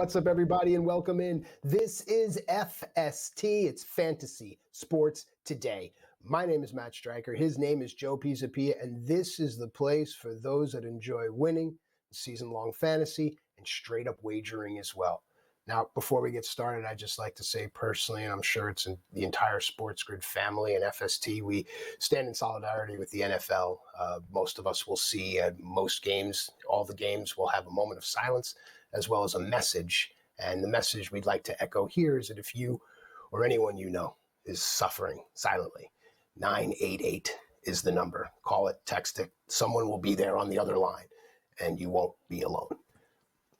What's up, everybody, and welcome in. This is FST. It's Fantasy Sports Today. My name is Matt Striker. His name is Joe Pisapia, and this is the place for those that enjoy winning, season-long fantasy, and straight-up wagering as well. Now, before we get started, I'd just like to say personally, and I'm sure it's in the entire SportsGrid family and FST, we stand in solidarity with the NFL. Most of us will see at most games, all the games will have a moment of silence as well as a message. And the message we'd like to echo here is that if you or anyone you know is suffering silently, 988 is the number. Call it, text it. Someone will be there on the other line, and you won't be alone.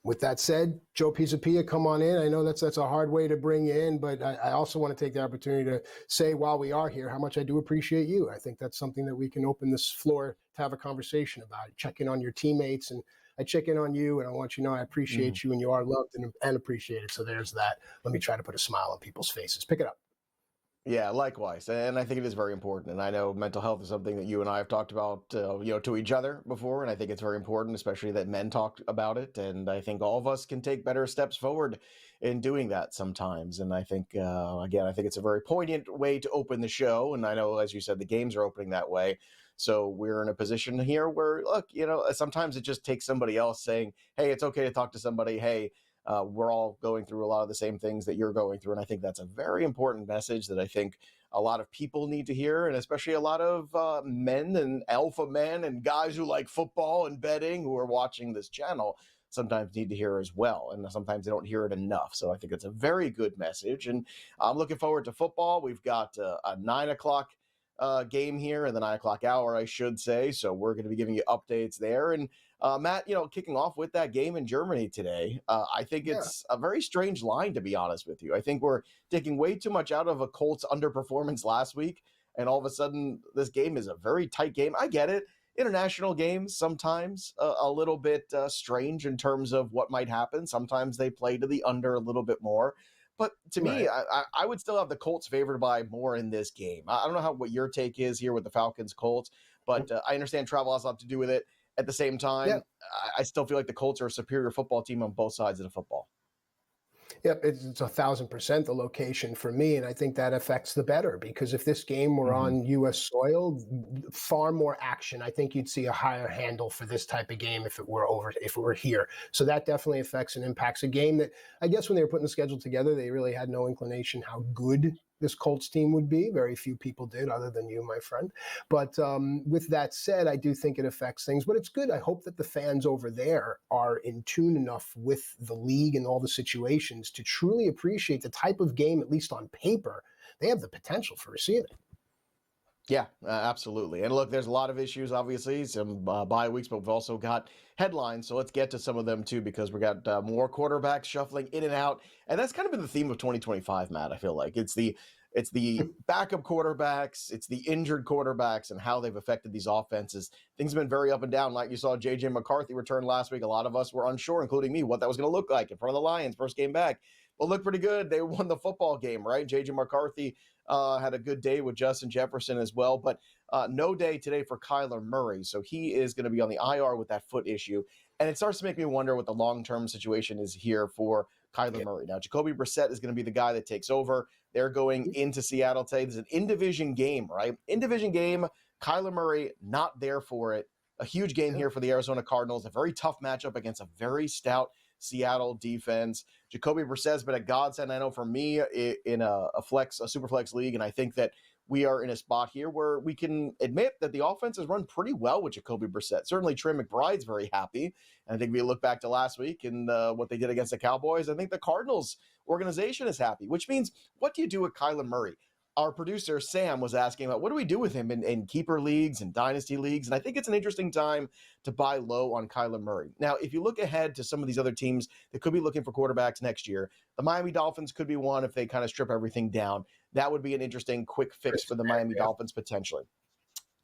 With that said, Joe Pisapia, come on in. I know that's a hard way to bring you in, but I also want to take the opportunity to say while we are here how much I do appreciate you. I think that's something that we can open this floor to have a conversation about. Check in on your teammates, and I check in on you, and I want you to know I appreciate you, and you are loved and appreciated. So there's that. Let me try to put a smile on people's faces. Pick it up. Yeah, likewise. And I think it is very important. And I know mental health is something that you and I have talked about, to each other before. And I think it's very important, especially that men talk about it. And I think all of us can take better steps forward in doing that sometimes. And I think, again, I think it's a very poignant way to open the show. And I know, as you said, the games are opening that way. So we're in a position here where, look, sometimes it just takes somebody else saying, hey, it's okay to talk to somebody. Hey, we're all going through a lot of the same things that you're going through. And I think that's a very important message that I think a lot of people need to hear, and especially a lot of men and alpha men and guys who like football and betting who are watching this channel sometimes need to hear as well. And sometimes they don't hear it enough. So I think it's a very good message. And I'm looking forward to football. We've got a 9 o'clock game here in the 9 o'clock hour, I should say. So we're going to be giving you updates there. And Matt, kicking off with that game in Germany today, I think it's a very strange line, to be honest with you. I think we're taking way too much out of a Colts underperformance last week. And all of a sudden, this game is a very tight game. I get it. International games, sometimes a little bit strange in terms of what might happen. Sometimes they play to the under a little bit more. But to me, I would still have the Colts favored by more in this game. I don't know what your take is here with the Falcons-Colts, but I understand travel has a lot to do with it. At the same time, I still feel like the Colts are a superior football team on both sides of the football. Yep, it's 1,000% the location for me, and I think that affects the better, because if this game were on U.S. soil, far more action. I think you'd see a higher handle for this type of game if it were here. So that definitely affects and impacts a game that I guess when they were putting the schedule together, they really had no inclination how good this Colts team would be. Very few people did, other than you, my friend. But with that said, I do think it affects things. But it's good. I hope that the fans over there are in tune enough with the league and all the situations to truly appreciate the type of game, at least on paper, they have the potential for receiving. Yeah, absolutely. And look, there's a lot of issues, obviously, some bye weeks, but we've also got headlines. So let's get to some of them, too, because we got more quarterbacks shuffling in and out. And that's kind of been the theme of 2025, Matt, I feel like. It's the backup quarterbacks, it's the injured quarterbacks, and how they've affected these offenses. Things have been very up and down. Like you saw J.J. McCarthy return last week. A lot of us were unsure, including me, what that was going to look like in front of the Lions first game back. Well, looked pretty good. They won the football game, right? J.J. McCarthy had a good day with Justin Jefferson as well, but no day today for Kyler Murray. So he is going to be on the IR with that foot issue. And it starts to make me wonder what the long-term situation is here for Kyler Murray. Now, Jacoby Brissett is going to be the guy that takes over. They're going into Seattle today. This is an in-division game, right? In-division game, Kyler Murray not there for it. A huge game here for the Arizona Cardinals. A very tough matchup against a very stout Seattle defense. Jacoby Brissett's been a godsend, I know, for me in a super flex league, and I think that we are in a spot here where we can admit that the offense has run pretty well with Jacoby Brissett. Certainly, Trey McBride's very happy, and I think we look back to last week and what they did against the Cowboys. I think the Cardinals organization is happy, which means what do you do with Kyler Murray? Our producer, Sam, was asking about what do we do with him in keeper leagues and dynasty leagues, and I think it's an interesting time to buy low on Kyler Murray. Now, if you look ahead to some of these other teams that could be looking for quarterbacks next year, the Miami Dolphins could be one if they kind of strip everything down. That would be an interesting quick fix for the Miami Dolphins potentially.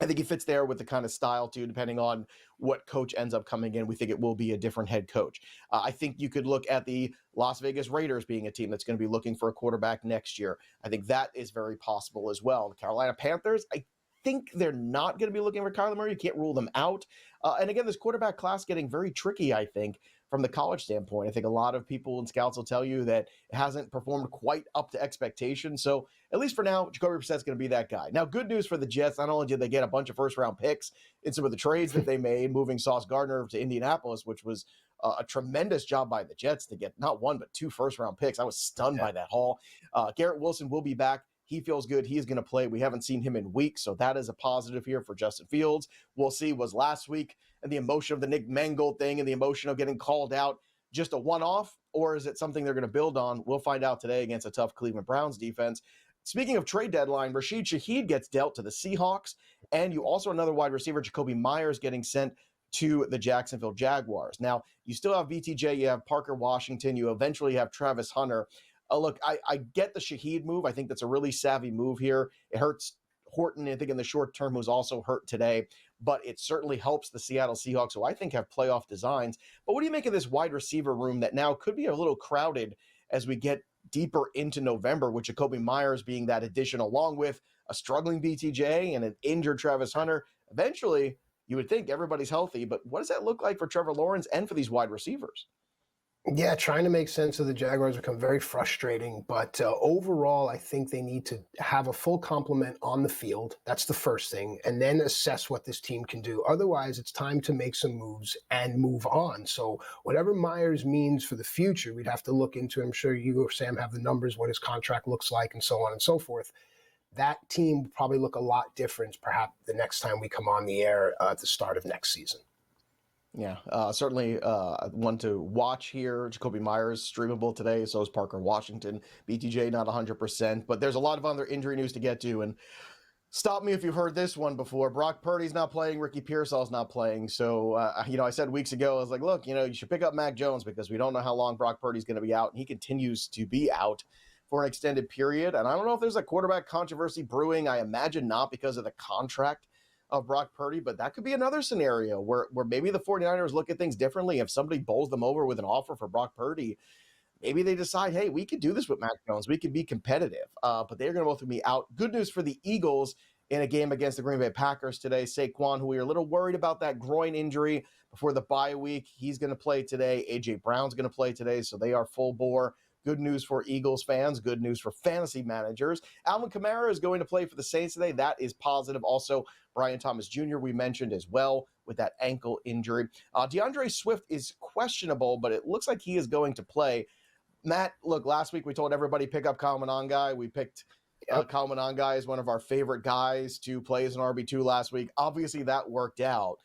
I think he fits there with the kind of style, too, depending on what coach ends up coming in. We think it will be a different head coach. I think you could look at the Las Vegas Raiders being a team that's going to be looking for a quarterback next year. I think that is very possible as well. The Carolina Panthers, I think they're not going to be looking for Kyler Murray. You can't rule them out. And again, this quarterback class getting very tricky, I think, from the college standpoint. I think a lot of people and scouts will tell you that it hasn't performed quite up to expectations. So at least for now, Jacoby Brissett's going to be that guy. Now, good news for the Jets. Not only did they get a bunch of first-round picks in some of the trades that they made, moving Sauce Gardner to Indianapolis, which was a tremendous job by the Jets to get not one, but 2 first-round picks. I was stunned by that haul. Garrett Wilson will be back. He feels good. He is going to play. We haven't seen him in weeks, so that is a positive here for Justin Fields. We'll see. Was last week and the emotion of the Nick Mangold thing and the emotion of getting called out just a one-off, or is it something they're going to build on? We'll find out today against a tough Cleveland Browns defense. Speaking of trade deadline, Rashid Shaheed gets dealt to the Seahawks, and you also another wide receiver, Jacoby Myers, getting sent to the Jacksonville Jaguars. Now, you still have BTJ, you have Parker Washington, you eventually have Travis Hunter. Look, I get the Shaheed move. I think that's a really savvy move here. It hurts Horton, I think, in the short term, who's also hurt today, but it certainly helps the Seattle Seahawks, who I think have playoff designs. But what do you make of this wide receiver room that now could be a little crowded as we get deeper into November, with Jacoby Myers being that addition, along with a struggling BTJ and an injured Travis Hunter? Eventually, you would think everybody's healthy, but what does that look like for Trevor Lawrence and for these wide receivers? Yeah, trying to make sense of the Jaguars become very frustrating, but overall, I think they need to have a full complement on the field. That's the first thing, and then assess what this team can do. Otherwise, it's time to make some moves and move on. So whatever Myers means for the future, we'd have to look into. I'm sure you or Sam have the numbers, what his contract looks like, and so on and so forth. That team will probably look a lot different, perhaps the next time we come on the air at the start of next season. Yeah, certainly one to watch here. Jacoby Myers streamable today, so is Parker Washington. BTJ not 100%, but there's a lot of other injury news to get to. And stop me if you've heard this one before. Brock Purdy's not playing. Ricky Pearsall's not playing. So, I said weeks ago, I was like, look, you should pick up Mac Jones because we don't know how long Brock Purdy's going to be out. And he continues to be out for an extended period. And I don't know if there's a quarterback controversy brewing. I imagine not, because of the contract of Brock Purdy, but that could be another scenario where maybe the 49ers look at things differently. If somebody bowls them over with an offer for Brock Purdy, maybe they decide, hey, we could do this with Mac Jones. We could be competitive. But they're going to both be out. Good news for the Eagles in a game against the Green Bay Packers today. Saquon, who we are a little worried about that groin injury before the bye week, he's going to play today. A.J. Brown's going to play today, so they are full bore. Good news for Eagles fans. Good news for fantasy managers. Alvin Kamara is going to play for the Saints today. That is positive. Also, Brian Thomas Jr. we mentioned as well with that ankle injury. DeAndre Swift is questionable, but it looks like he is going to play. Matt, look, last week we told everybody pick up Kyle Monangai. We picked Kyle Monangai as one of our favorite guys to play as an RB2 last week. Obviously, that worked out.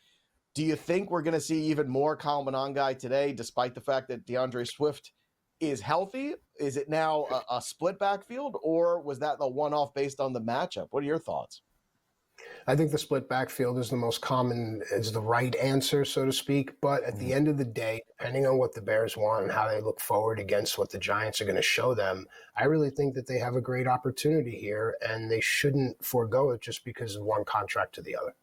Do you think we're going to see even more Kyle Monangai today, despite the fact that DeAndre Swift is healthy? Is it now a split backfield, or was that the one-off based on the matchup? What are your thoughts? I think the split backfield is the most common, is the right answer, so to speak. But at the end of the day, depending on what the Bears want and how they look forward against what the Giants are going to show them, I really think that they have a great opportunity here, and they shouldn't forego it just because of one contract to the other.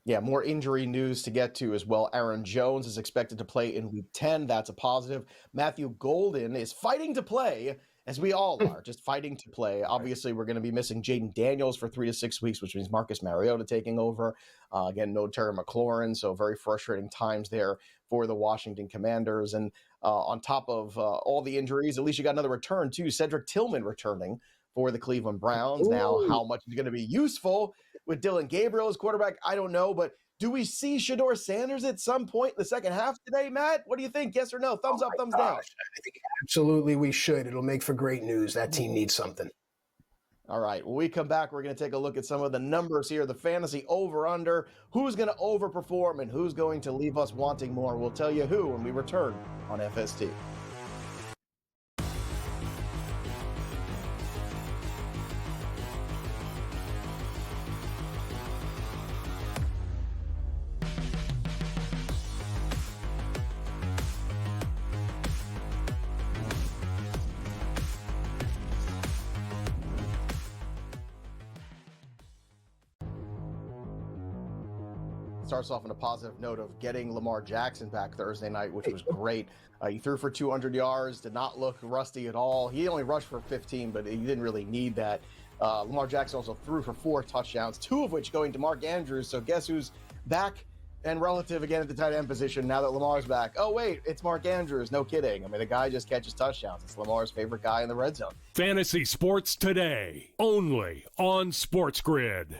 Yeah, more injury news to get to as well. Aaron Jones is expected to play in Week 10. That's a positive. Matthew Golden is fighting to play, as we all are, just fighting to play. Obviously, we're going to be missing Jaden Daniels for 3 to 6 weeks, which means Marcus Mariota taking over. Again, no Terry McLaurin, so very frustrating times there for the Washington Commanders. And on top of all the injuries, at least you got another return, too. Cedric Tillman returning for the Cleveland Browns. Now, how much is going to be useful with Dylan Gabriel as quarterback, I don't know. But do we see Shedeur Sanders at some point in the second half today, Matt? What do you think? Yes or no? Thumbs up, thumbs down? I think absolutely we should. It'll make for great news. That team needs something. All right. When we come back, we're going to take a look at some of the numbers here, the fantasy over-under, who's going to overperform and who's going to leave us wanting more. We'll tell you who when we return on FST. Starts off on a positive note of getting Lamar Jackson back Thursday night, which was great. He threw for 200 yards, did not look rusty at all. He only rushed for 15, but he didn't really need that. Lamar Jackson also threw for 4 touchdowns, 2 of which going to Mark Andrews. So guess who's back And relative again at the tight end position, now that Lamar's back. Oh, wait, it's Mark Andrews. No kidding. I mean, the guy just catches touchdowns. It's Lamar's favorite guy in the red zone. Fantasy Sports Today, only on SportsGrid.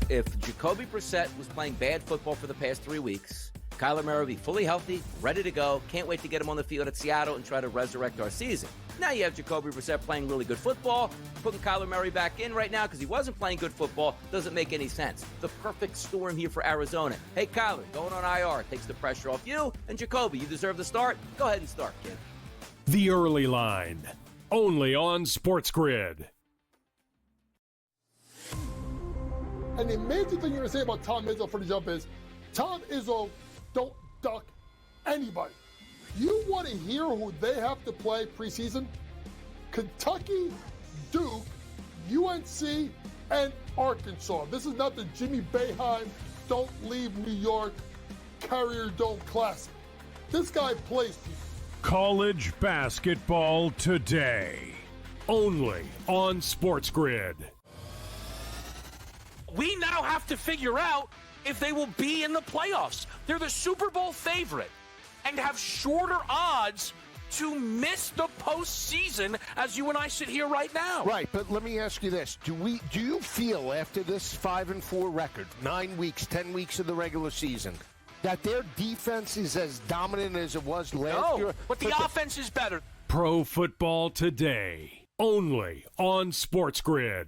If Jacoby Brissett was playing bad football for the past 3 weeks, Kyler Murray will be fully healthy, ready to go. Can't wait to get him on the field at Seattle and try to resurrect our season. Now you have Jacoby Brissett playing really good football. Putting Kyler Murray back in right now because he wasn't playing good football doesn't make any sense. The perfect storm here for Arizona. Hey, Kyler, going on IR takes the pressure off you. And Jacoby, you deserve the start. Go ahead and start, kid. The Early Line, only on SportsGrid. And the amazing thing you're going to say about Tom Izzo for the jump is, Tom Izzo don't duck anybody. You want to hear who they have to play preseason? Kentucky, Duke, UNC, and Arkansas. This is not the Jimmy Boeheim Don't Leave New York Carrier Dome Classic. This guy plays people. College basketball today, only on SportsGrid. We now have to figure out if they will be in the playoffs. They're the Super Bowl favorite and have shorter odds to miss the postseason as you and I sit here right now. Right, but let me ask you this. Do you feel after this 5-4 record, 9 weeks, 10 weeks of the regular season, that their defense is as dominant as it was last year? But the offense is better. Pro Football Today, only on SportsGrid.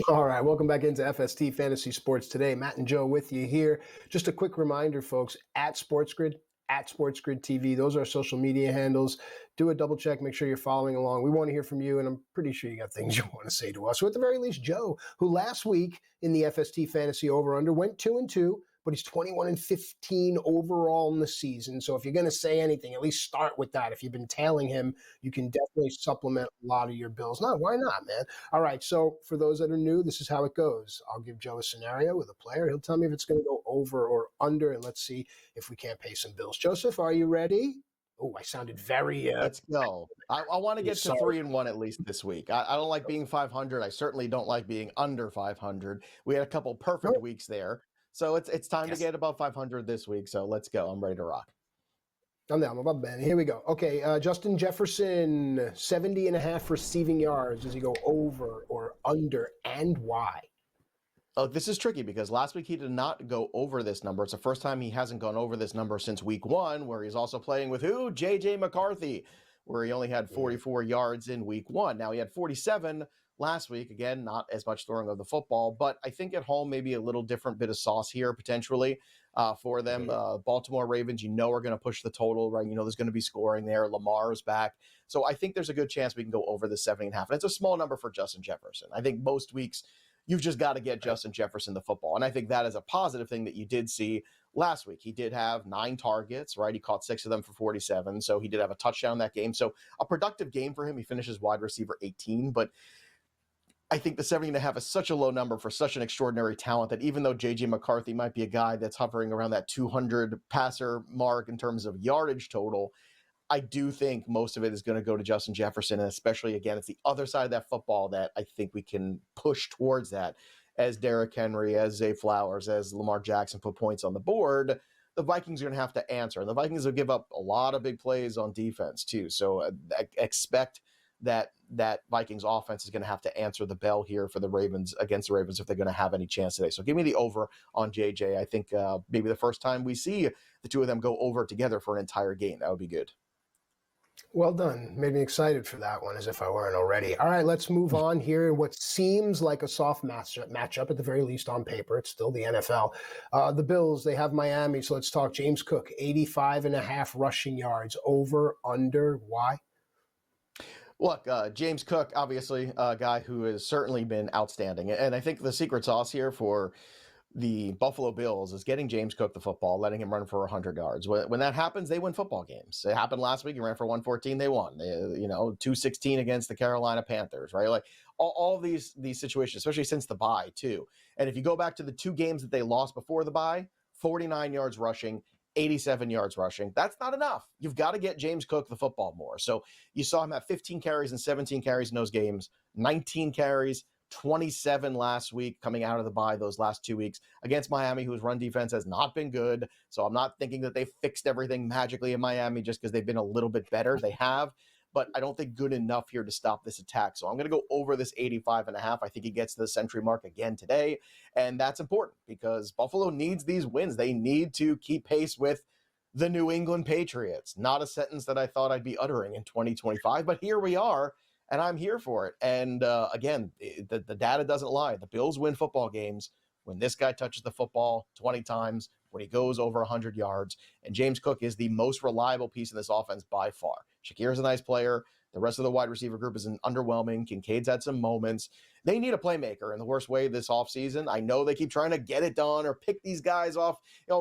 All right, welcome back into FST Fantasy Sports Today. Matt and Joe with you here. Just a quick reminder, folks, at SportsGrid TV. Those are our social media handles. Do a double check, make sure you're following along. We want to hear from you, and I'm pretty sure you got things you want to say to us. So at the very least, Joe, who last week in the FST Fantasy Over-Under went 2-2, but he's 21-15 overall in the season. So if you're going to say anything, at least start with that. If you've been tailing him, you can definitely supplement a lot of your bills. No, why not, man? All right, so for those that are new, this is how it goes. I'll give Joe a scenario with a player. He'll tell me if it's going to go over or under, and let's see if we can't pay some bills. Joseph, are you ready? Oh, I sounded very... Let's go. I want to get to 3-1 at least this week. I don't like being 500. I certainly don't like being under 500. We had a couple perfect weeks there. So it's time to get about 500 this week. So let's go. I'm ready to rock. I'm about Ben. Here we go. Okay, Justin Jefferson, 70.5 receiving yards. Does he go over or under, and why? Oh, this is tricky because last week he did not go over this number. It's the first time he hasn't gone over this number since week 1, where he's also playing with who? J.J. McCarthy, where he only had 44 yards in week 1. Now he had 47 last week. Again, not as much throwing of the football, but I think at home maybe a little different bit of sauce here potentially for them. Baltimore Ravens, are going to push the total, right? There's going to be scoring there. Lamar's back. So I think there's a good chance we can go over the 70.5. And it's a small number for Justin Jefferson. I think most weeks you've just got to get Justin Jefferson the football. And I think that is a positive thing that you did see last week. He did have 9 targets, right? He caught 6 of them for 47. So he did have a touchdown in that game. So a productive game for him. He finishes wide receiver 18, but I think the 70.5 is such a low number for such an extraordinary talent that even though J.J. McCarthy might be a guy that's hovering around that 200 passer mark in terms of yardage total, I do think most of it is going to go to Justin Jefferson. And especially, again, it's the other side of that football that I think we can push towards that as Derrick Henry, as Zay Flowers, as Lamar Jackson put points on the board. The Vikings are going to have to answer. And the Vikings will give up a lot of big plays on defense too. So expect that Vikings offense is going to have to answer the bell here for the Ravens against the Ravens if they're going to have any chance today. So give me the over on JJ. I think maybe the first time we see the two of them go over together for an entire game. That would be good. Well done. Made me excited for that one as if I weren't already. All right, let's move on here. What seems like a soft matchup, at the very least on paper. It's still the NFL. The Bills, they have Miami. So let's talk James Cook, 85.5 rushing yards. Over, under, why? Look, James Cook, obviously a guy who has certainly been outstanding. And I think the secret sauce here for the Buffalo Bills is getting James Cook the football, letting him run for 100 yards. When that happens, they win football games. It happened last week. He ran for 114. They won. 216 against the Carolina Panthers, right? Like all these situations, especially since the bye too. And if you go back to the 2 games that they lost before the bye, 49 yards rushing, 87 yards rushing. That's not enough. You've got to get James Cook the football more. So you saw him have 15 carries and 17 carries in those games, 19 carries, 27 last week coming out of the bye those last 2 weeks against Miami, whose run defense has not been good. So I'm not thinking that they fixed everything magically in Miami just because they've been a little bit better. They have, but I don't think good enough here to stop this attack. So I'm going to go over this 85.5. I think he gets to the century mark again today. And that's important because Buffalo needs these wins. They need to keep pace with the New England Patriots. Not a sentence that I thought I'd be uttering in 2025, but here we are. And I'm here for it. And again, the data doesn't lie. The Bills win football games when this guy touches the football 20 times, when he goes over 100 yards. And James Cook is the most reliable piece in this offense by far. Shakir's a nice player. The rest of the wide receiver group is underwhelming. Kincaid's had some moments. They need a playmaker in the worst way this offseason. I know they keep trying to get it done or pick these guys off.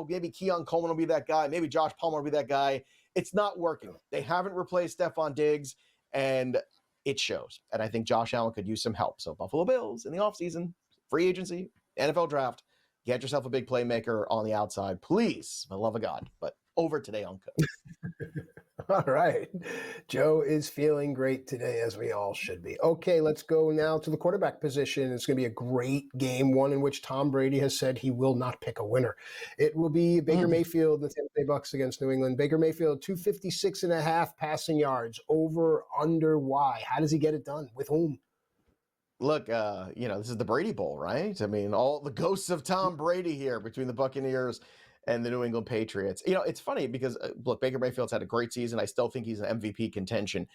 Maybe Keon Coleman will be that guy. Maybe Josh Palmer will be that guy. It's not working. They haven't replaced Stephon Diggs, and it shows. And I think Josh Allen could use some help. So Buffalo Bills in the offseason, free agency, NFL draft, get yourself a big playmaker on the outside, please, for the love of God. But over today on Cook. All right. Joe is feeling great today, as we all should be. Okay, let's go now to the quarterback position. It's going to be a great game, one in which Tom Brady has said he will not pick a winner. It will be Baker Mayfield, the Tampa Bay Bucks against New England. Baker Mayfield, 256.5 passing yards, over, under, why? How does he get it done? With whom? Look, this is the Brady Bowl, right? I mean, all the ghosts of Tom Brady here between the Buccaneers and the New England Patriots. It's funny because, look, Baker Mayfield's had a great season. I still think he's an MVP contention.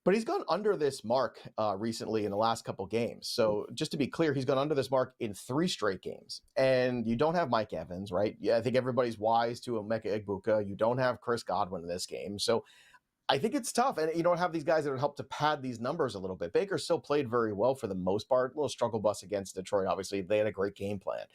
But he's gone under this mark recently in the last couple games. So just to be clear, he's gone under this mark in 3 straight games. And you don't have Mike Evans, right? Yeah, I think everybody's wise to Emeka Egbuka. You don't have Chris Godwin in this game. So I think it's tough. And you don't have these guys that would help to pad these numbers a little bit. Baker still played very well for the most part. A little struggle bus against Detroit, obviously. They had a great game plan.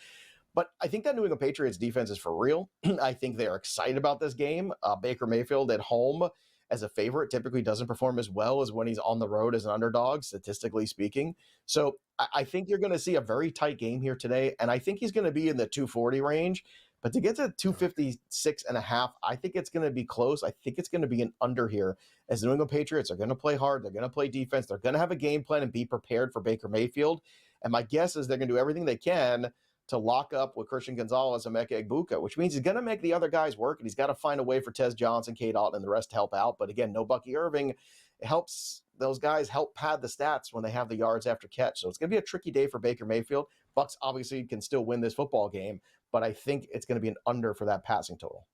But I think that New England Patriots defense is for real. I think they're excited about this game. Baker Mayfield at home as a favorite typically doesn't perform as well as when he's on the road as an underdog, statistically speaking. So I think you're going to see a very tight game here today. And I think he's going to be in the 240 range. But to get to 256.5, I think it's going to be close. I think it's going to be an under here as the New England Patriots are going to play hard. They're going to play defense. They're going to have a game plan and be prepared for Baker Mayfield. And my guess is they're going to do everything they can to lock up with Christian Gonzalez and Emeka Egbuka, which means he's going to make the other guys work, and he's got to find a way for Tez Johnson, Cade Otton, and the rest to help out. But again, no Bucky Irving. It helps those guys help pad the stats when they have the yards after catch. So it's going to be a tricky day for Baker Mayfield. Bucks obviously can still win this football game, but I think it's going to be an under for that passing total.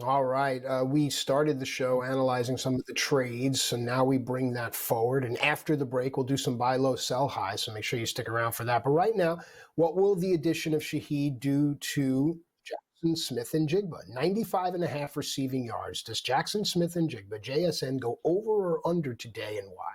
All right. We started the show analyzing some of the trades, so now we bring that forward. And after the break, we'll do some buy low, sell high, so make sure you stick around for that. But right now, what will the addition of Shaheed do to Jackson Smith-Njigba? 95.5 receiving yards. Does Jackson Smith-Njigba, JSN, go over or under today, and why?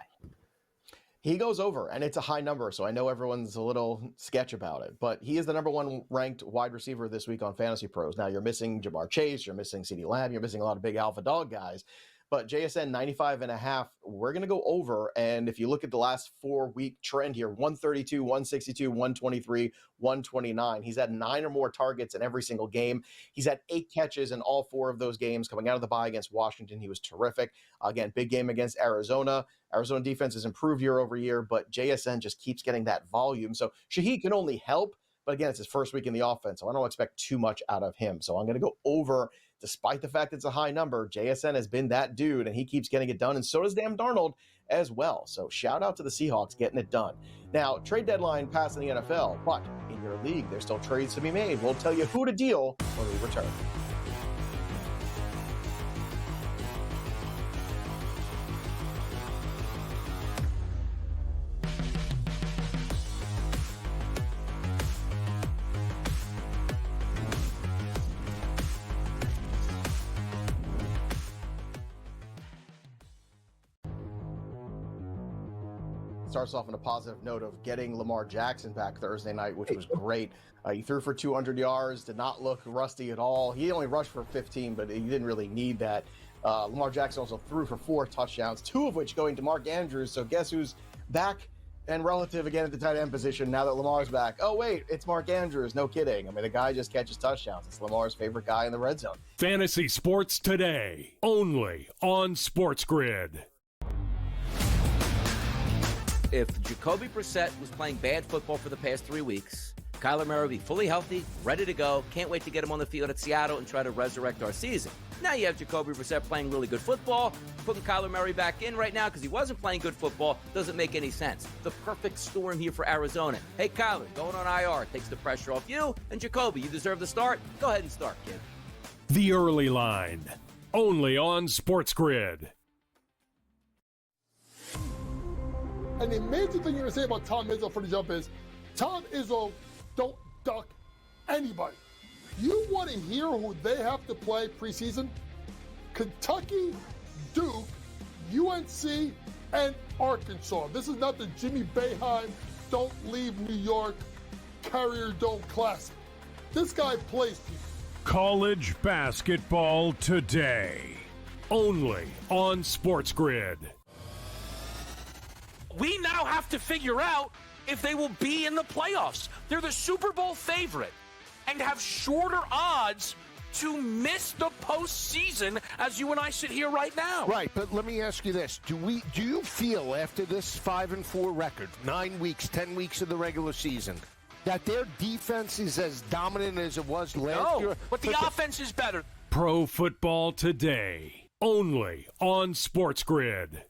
He goes over, and it's a high number, so I know everyone's a little sketch about it. But he is the number 1 ranked wide receiver this week on Fantasy Pros. Now, you're missing Jamar Chase, you're missing CeeDee Lamb, you're missing a lot of big alpha dog guys. But JSN 95.5, we're going to go over. And if you look at the last 4-week trend here, 132, 162, 123, 129. He's had 9 or more targets in every single game. He's had 8 catches in all 4 of those games. Coming out of the bye against Washington, he was terrific. Again, big game against Arizona. Arizona defense has improved year over year, but JSN just keeps getting that volume. So Shaheed can only help. But again, it's his first week in the offense, so I don't expect too much out of him. So I'm going to go over. Despite the fact it's a high number, JSN has been that dude, and he keeps getting it done, and so does Dan Darnold as well. So shout out to the Seahawks getting it done. Now, trade deadline passed in the NFL, but in your league, there's still trades to be made. We'll tell you who to deal when we return. starts off on a positive note of getting Lamar Jackson back Thursday night, which was great. He threw for 200 yards, did not look rusty at all. He only rushed for 15, but he didn't really need that. Lamar Jackson also threw for 4 touchdowns, 2 of which going to Mark Andrews. So guess who's back and relative again at the tight end position now that Lamar's back? Oh, wait, it's Mark Andrews. No kidding. I mean, the guy just catches touchdowns. It's Lamar's favorite guy in the red zone. Fantasy Sports Today, only on SportsGrid. If Jacoby Brissett was playing bad football for the past 3 weeks, Kyler Murray will be fully healthy, ready to go. Can't wait to get him on the field at Seattle and try to resurrect our season. Now you have Jacoby Brissett playing really good football. Putting Kyler Murray back in right now because he wasn't playing good football doesn't make any sense. The perfect storm here for Arizona. Hey, Kyler, going on IR takes the pressure off you. And Jacoby, you deserve the start. Go ahead and start, kid. The Early Line, only on SportsGrid. And the amazing thing you're going to say about Tom Izzo for the jump is, Tom Izzo don't duck anybody. You want to hear who they have to play preseason? Kentucky, Duke, UNC, and Arkansas. This is not the Jimmy Boeheim Don't Leave New York Carrier Dome Classic. This guy plays people. College basketball today, only on SportsGrid. We now have to figure out if they will be in the playoffs. They're the Super Bowl favorite and have shorter odds to miss the postseason as you and I sit here right now. Right, but let me ask you this. Do you feel after this 5-4 record, 9 weeks, 10 weeks of the regular season, that their defense is as dominant as it was last year? No, but the offense is better. Pro Football Today, only on SportsGrid.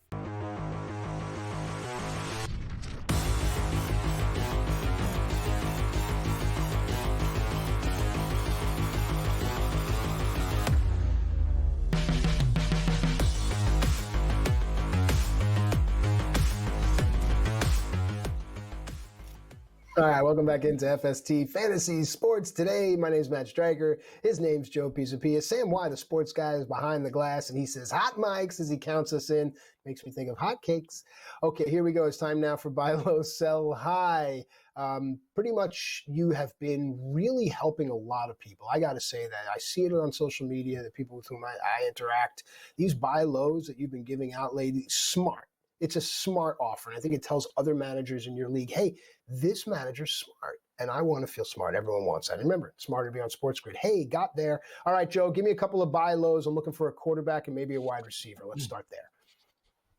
All right, welcome back into FST Fantasy Sports Today. My name's Matt Striker. His name's Joe Pisapia. Sam Y, the sports guy, is behind the glass, and he says hot mics as he counts us in. Makes me think of hot cakes. Okay, here we go. It's time now for Buy Low, Sell High. Pretty much you have been really helping a lot of people. I got to say that. I see it on social media, the people with whom I interact. These buy lows that you've been giving out lately, smart. It's a smart offer. And I think it tells other managers in your league, hey, this manager's smart, and I want to feel smart. Everyone wants that. And remember, it's smarter to be on SportsGrid. Hey, got there. All right, Joe, give me a couple of buy lows. I'm looking for a quarterback and maybe a wide receiver. Let's start there.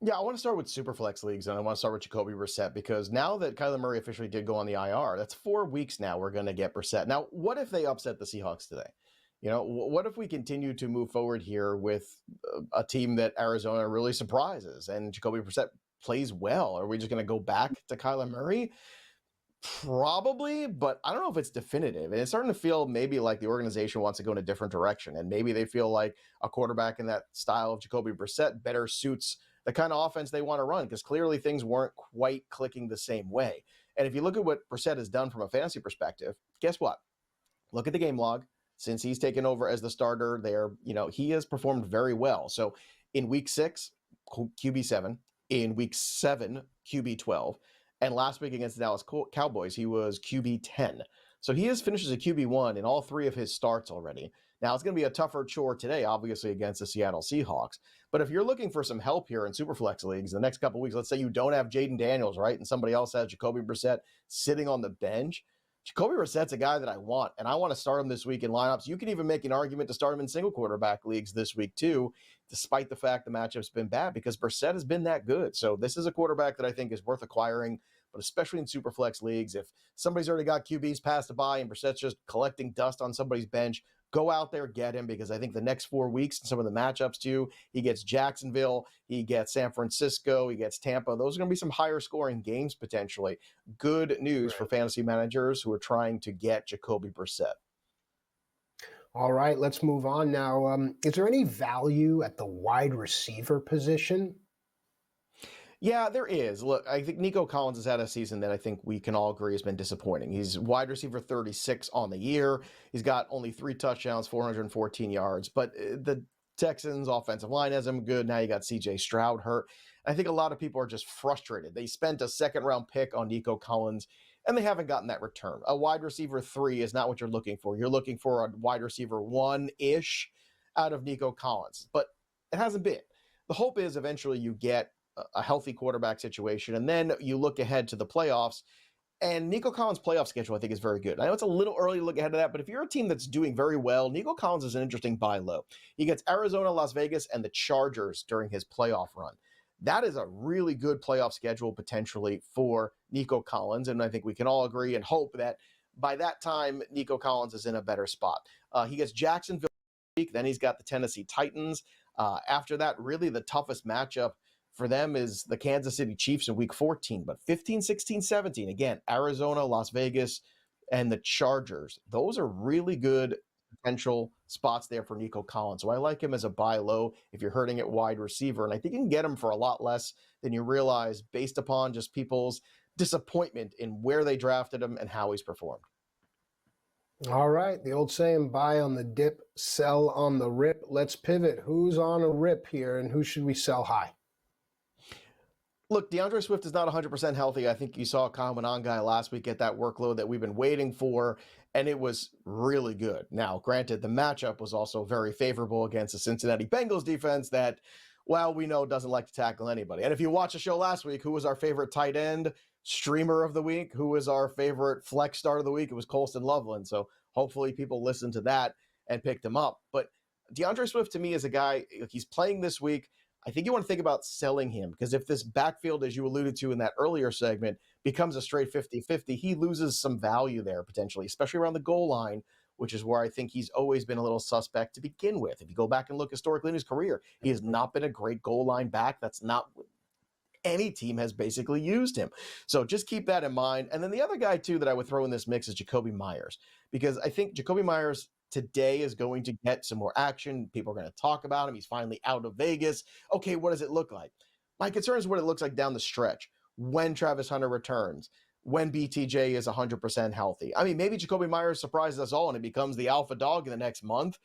Yeah, I want to start with Superflex leagues, and I want to start with Jacoby Brissett, because now that Kyler Murray officially did go on the IR, that's 4 weeks now we're going to get Brissett. Now, what if they upset the Seahawks today? You know, what if we continue to move forward here with a team that Arizona really surprises and Jacoby Brissett plays well? Are we just going to go back to Kyler Murray? Probably, but I don't know if it's definitive. And it's starting to feel maybe like the organization wants to go in a different direction. And maybe they feel like a quarterback in that style of Jacoby Brissett better suits the kind of offense they want to run, because clearly things weren't quite clicking the same way. And if you look at what Brissett has done from a fantasy perspective, guess what? Look at the game log. Since he's taken over as the starter there, you know, he has performed very well. So in week 6, QB7, in week 7, QB12, and last week against the Dallas Cowboys, he was QB10. So he has finished as a QB1 in all 3 of his starts already. Now, it's going to be a tougher chore today, obviously, against the Seattle Seahawks. But if you're looking for some help here in Superflex leagues the next couple of weeks, let's say you don't have Jaden Daniels, right, and somebody else has Jacoby Brissett sitting on the bench, Jacoby Brissett's a guy that I want, and I want to start him this week in lineups. You can even make an argument to start him in single quarterback leagues this week too, despite the fact the matchup's been bad, because Brissett has been that good. So this is a quarterback that I think is worth acquiring, but especially in Superflex leagues. If somebody's already got QBs past the bye and Brissett's just collecting dust on somebody's bench, go out there, get him, because I think the next 4 weeks and some of the matchups too, he gets Jacksonville, he gets San Francisco, he gets Tampa. Those are going to be some higher scoring games potentially. Good news for fantasy managers who are trying to get Jacoby Brissett. All right, let's move on now. Is there any value at the wide receiver position? Yeah, there is. Look, I think Nico Collins has had a season that I think we can all agree has been disappointing. He's wide receiver 36 on the year. He's got only 3 touchdowns, 414 yards. But the Texans offensive line hasn't been good. Now you got CJ Stroud hurt. I think a lot of people are just frustrated. They spent a second-round pick on Nico Collins, and they haven't gotten that return. A wide receiver 3 is not what you're looking for. You're looking for a wide receiver 1-ish out of Nico Collins, but it hasn't been. The hope is eventually you get a healthy quarterback situation, and then you look ahead to the playoffs. And Nico Collins' playoff schedule, I think, is very good. I know it's a little early to look ahead of that, but if you're a team that's doing very well, Nico Collins is an interesting buy low. He gets Arizona, Las Vegas, and the Chargers during his playoff run. That is a really good playoff schedule potentially for Nico Collins, and I think we can all agree and hope that by that time, Nico Collins is in a better spot. He gets Jacksonville week, then he's got the Tennessee Titans. After that, really the toughest matchup for them is the Kansas City Chiefs in week 14, but 15, 16, 17, again, Arizona, Las Vegas, and the Chargers. Those are really good potential spots there for Nico Collins. So I like him as a buy low if you're hurting at wide receiver, and I think you can get him for a lot less than you realize based upon just people's disappointment in where they drafted him and how he's performed. All right, the old saying, buy on the dip, sell on the rip. Let's pivot. Who's on a rip here, and who should we sell high? Look, DeAndre Swift is not 100% healthy. I think you saw Kyle Monangai last week get that workload that we've been waiting for, and it was really good. Now, granted, the matchup was also very favorable against the Cincinnati Bengals defense that, well, we know doesn't like to tackle anybody. And if you watch the show last week, who was our favorite tight end streamer of the week? Who was our favorite flex start of the week? It was Colston Loveland. So hopefully people listened to that and picked him up. But DeAndre Swift, to me, is a guy, he's playing this week. I think you want to think about selling him because if this backfield, as you alluded to in that earlier segment, becomes a straight 50-50, he loses some value there potentially, especially around the goal line, which is where I think he's always been a little suspect to begin with. If you go back and look historically in his career, he has not been a great goal line back. That's not any team has basically used him. So just keep that in mind. And then the other guy, too, that I would throw in this mix is Jakobi Meyers, because I think Jakobi Meyers today is going to get some more action. People are going to talk about him. He's finally out of Vegas. Okay, what does it look like? My concern is what it looks like down the stretch when Travis Hunter returns, when BTJ is 100% healthy. I mean, maybe Jakobi Meyers surprises us all and it becomes the alpha dog in the next month.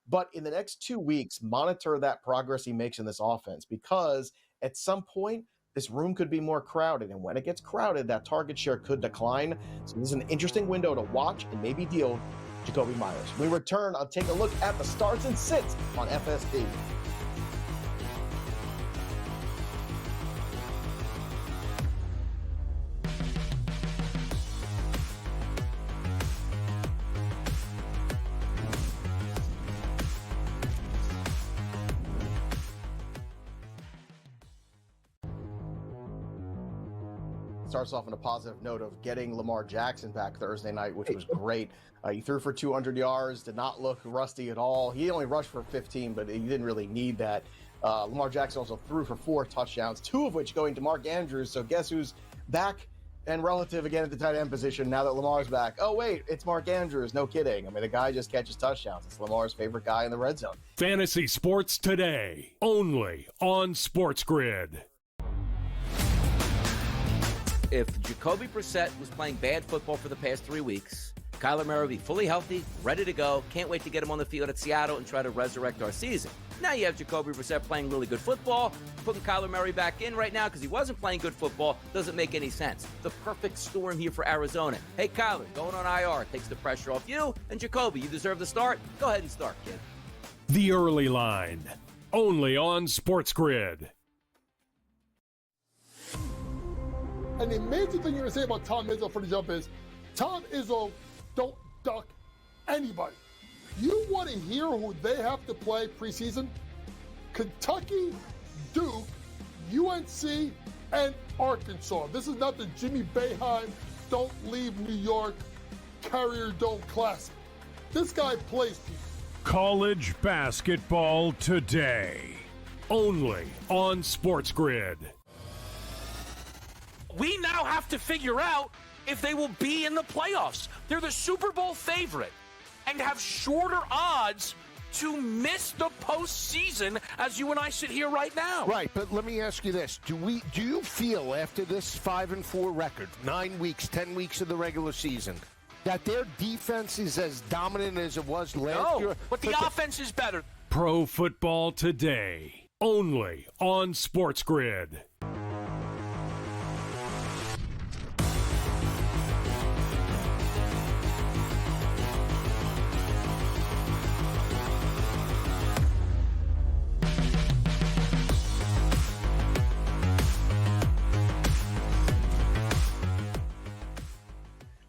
But in the next 2 weeks, monitor that progress he makes in this offense, because at some point, this room could be more crowded. And when it gets crowded, that target share could decline. So this is an interesting window to watch and maybe deal Jakobi Meyers. When we return, I'll take a look at the starts and sits on FST. Starts off on a positive note of getting Lamar Jackson back Thursday night, which was great. He threw for 200 yards, did not look rusty at all. He only rushed for 15, but he didn't really need that. Lamar Jackson also threw for 4 touchdowns, 2 of which going to Mark Andrews. So guess who's back and relative again at the tight end position now that Lamar's back? Oh, wait, it's Mark Andrews. No kidding. I mean, the guy just catches touchdowns. It's Lamar's favorite guy in the red zone. Fantasy Sports Today, only on SportsGrid. If Jacoby Brissett was playing bad football for the past 3 weeks, Kyler Murray will be fully healthy, ready to go. Can't wait to get him on the field at Seattle and try to resurrect our season. Now you have Jacoby Brissett playing really good football. Putting Kyler Murray back in right now because he wasn't playing good football doesn't make any sense. The perfect storm here for Arizona. Hey, Kyler, going on IR takes the pressure off you. And Jacoby, you deserve the start. Go ahead and start, kid. The Early Line, only on SportsGrid. And the amazing thing you're going to say about Tom Izzo for the jump is, Tom Izzo don't duck anybody. You want to hear who they have to play preseason? Kentucky, Duke, UNC, and Arkansas. This is not the Jimmy Boeheim Don't Leave New York Carrier Dome Classic. This guy plays people. College basketball today, only on SportsGrid. We now have to figure out if they will be in the playoffs. They're the Super Bowl favorite and have shorter odds to miss the postseason as you and I sit here right now. Right, but let me ask you this. Do you feel after this 5-4 record, 9 weeks, 10 weeks of the regular season, that their defense is as dominant as it was last year? No, but the offense is better. pro football today, only on SportsGrid.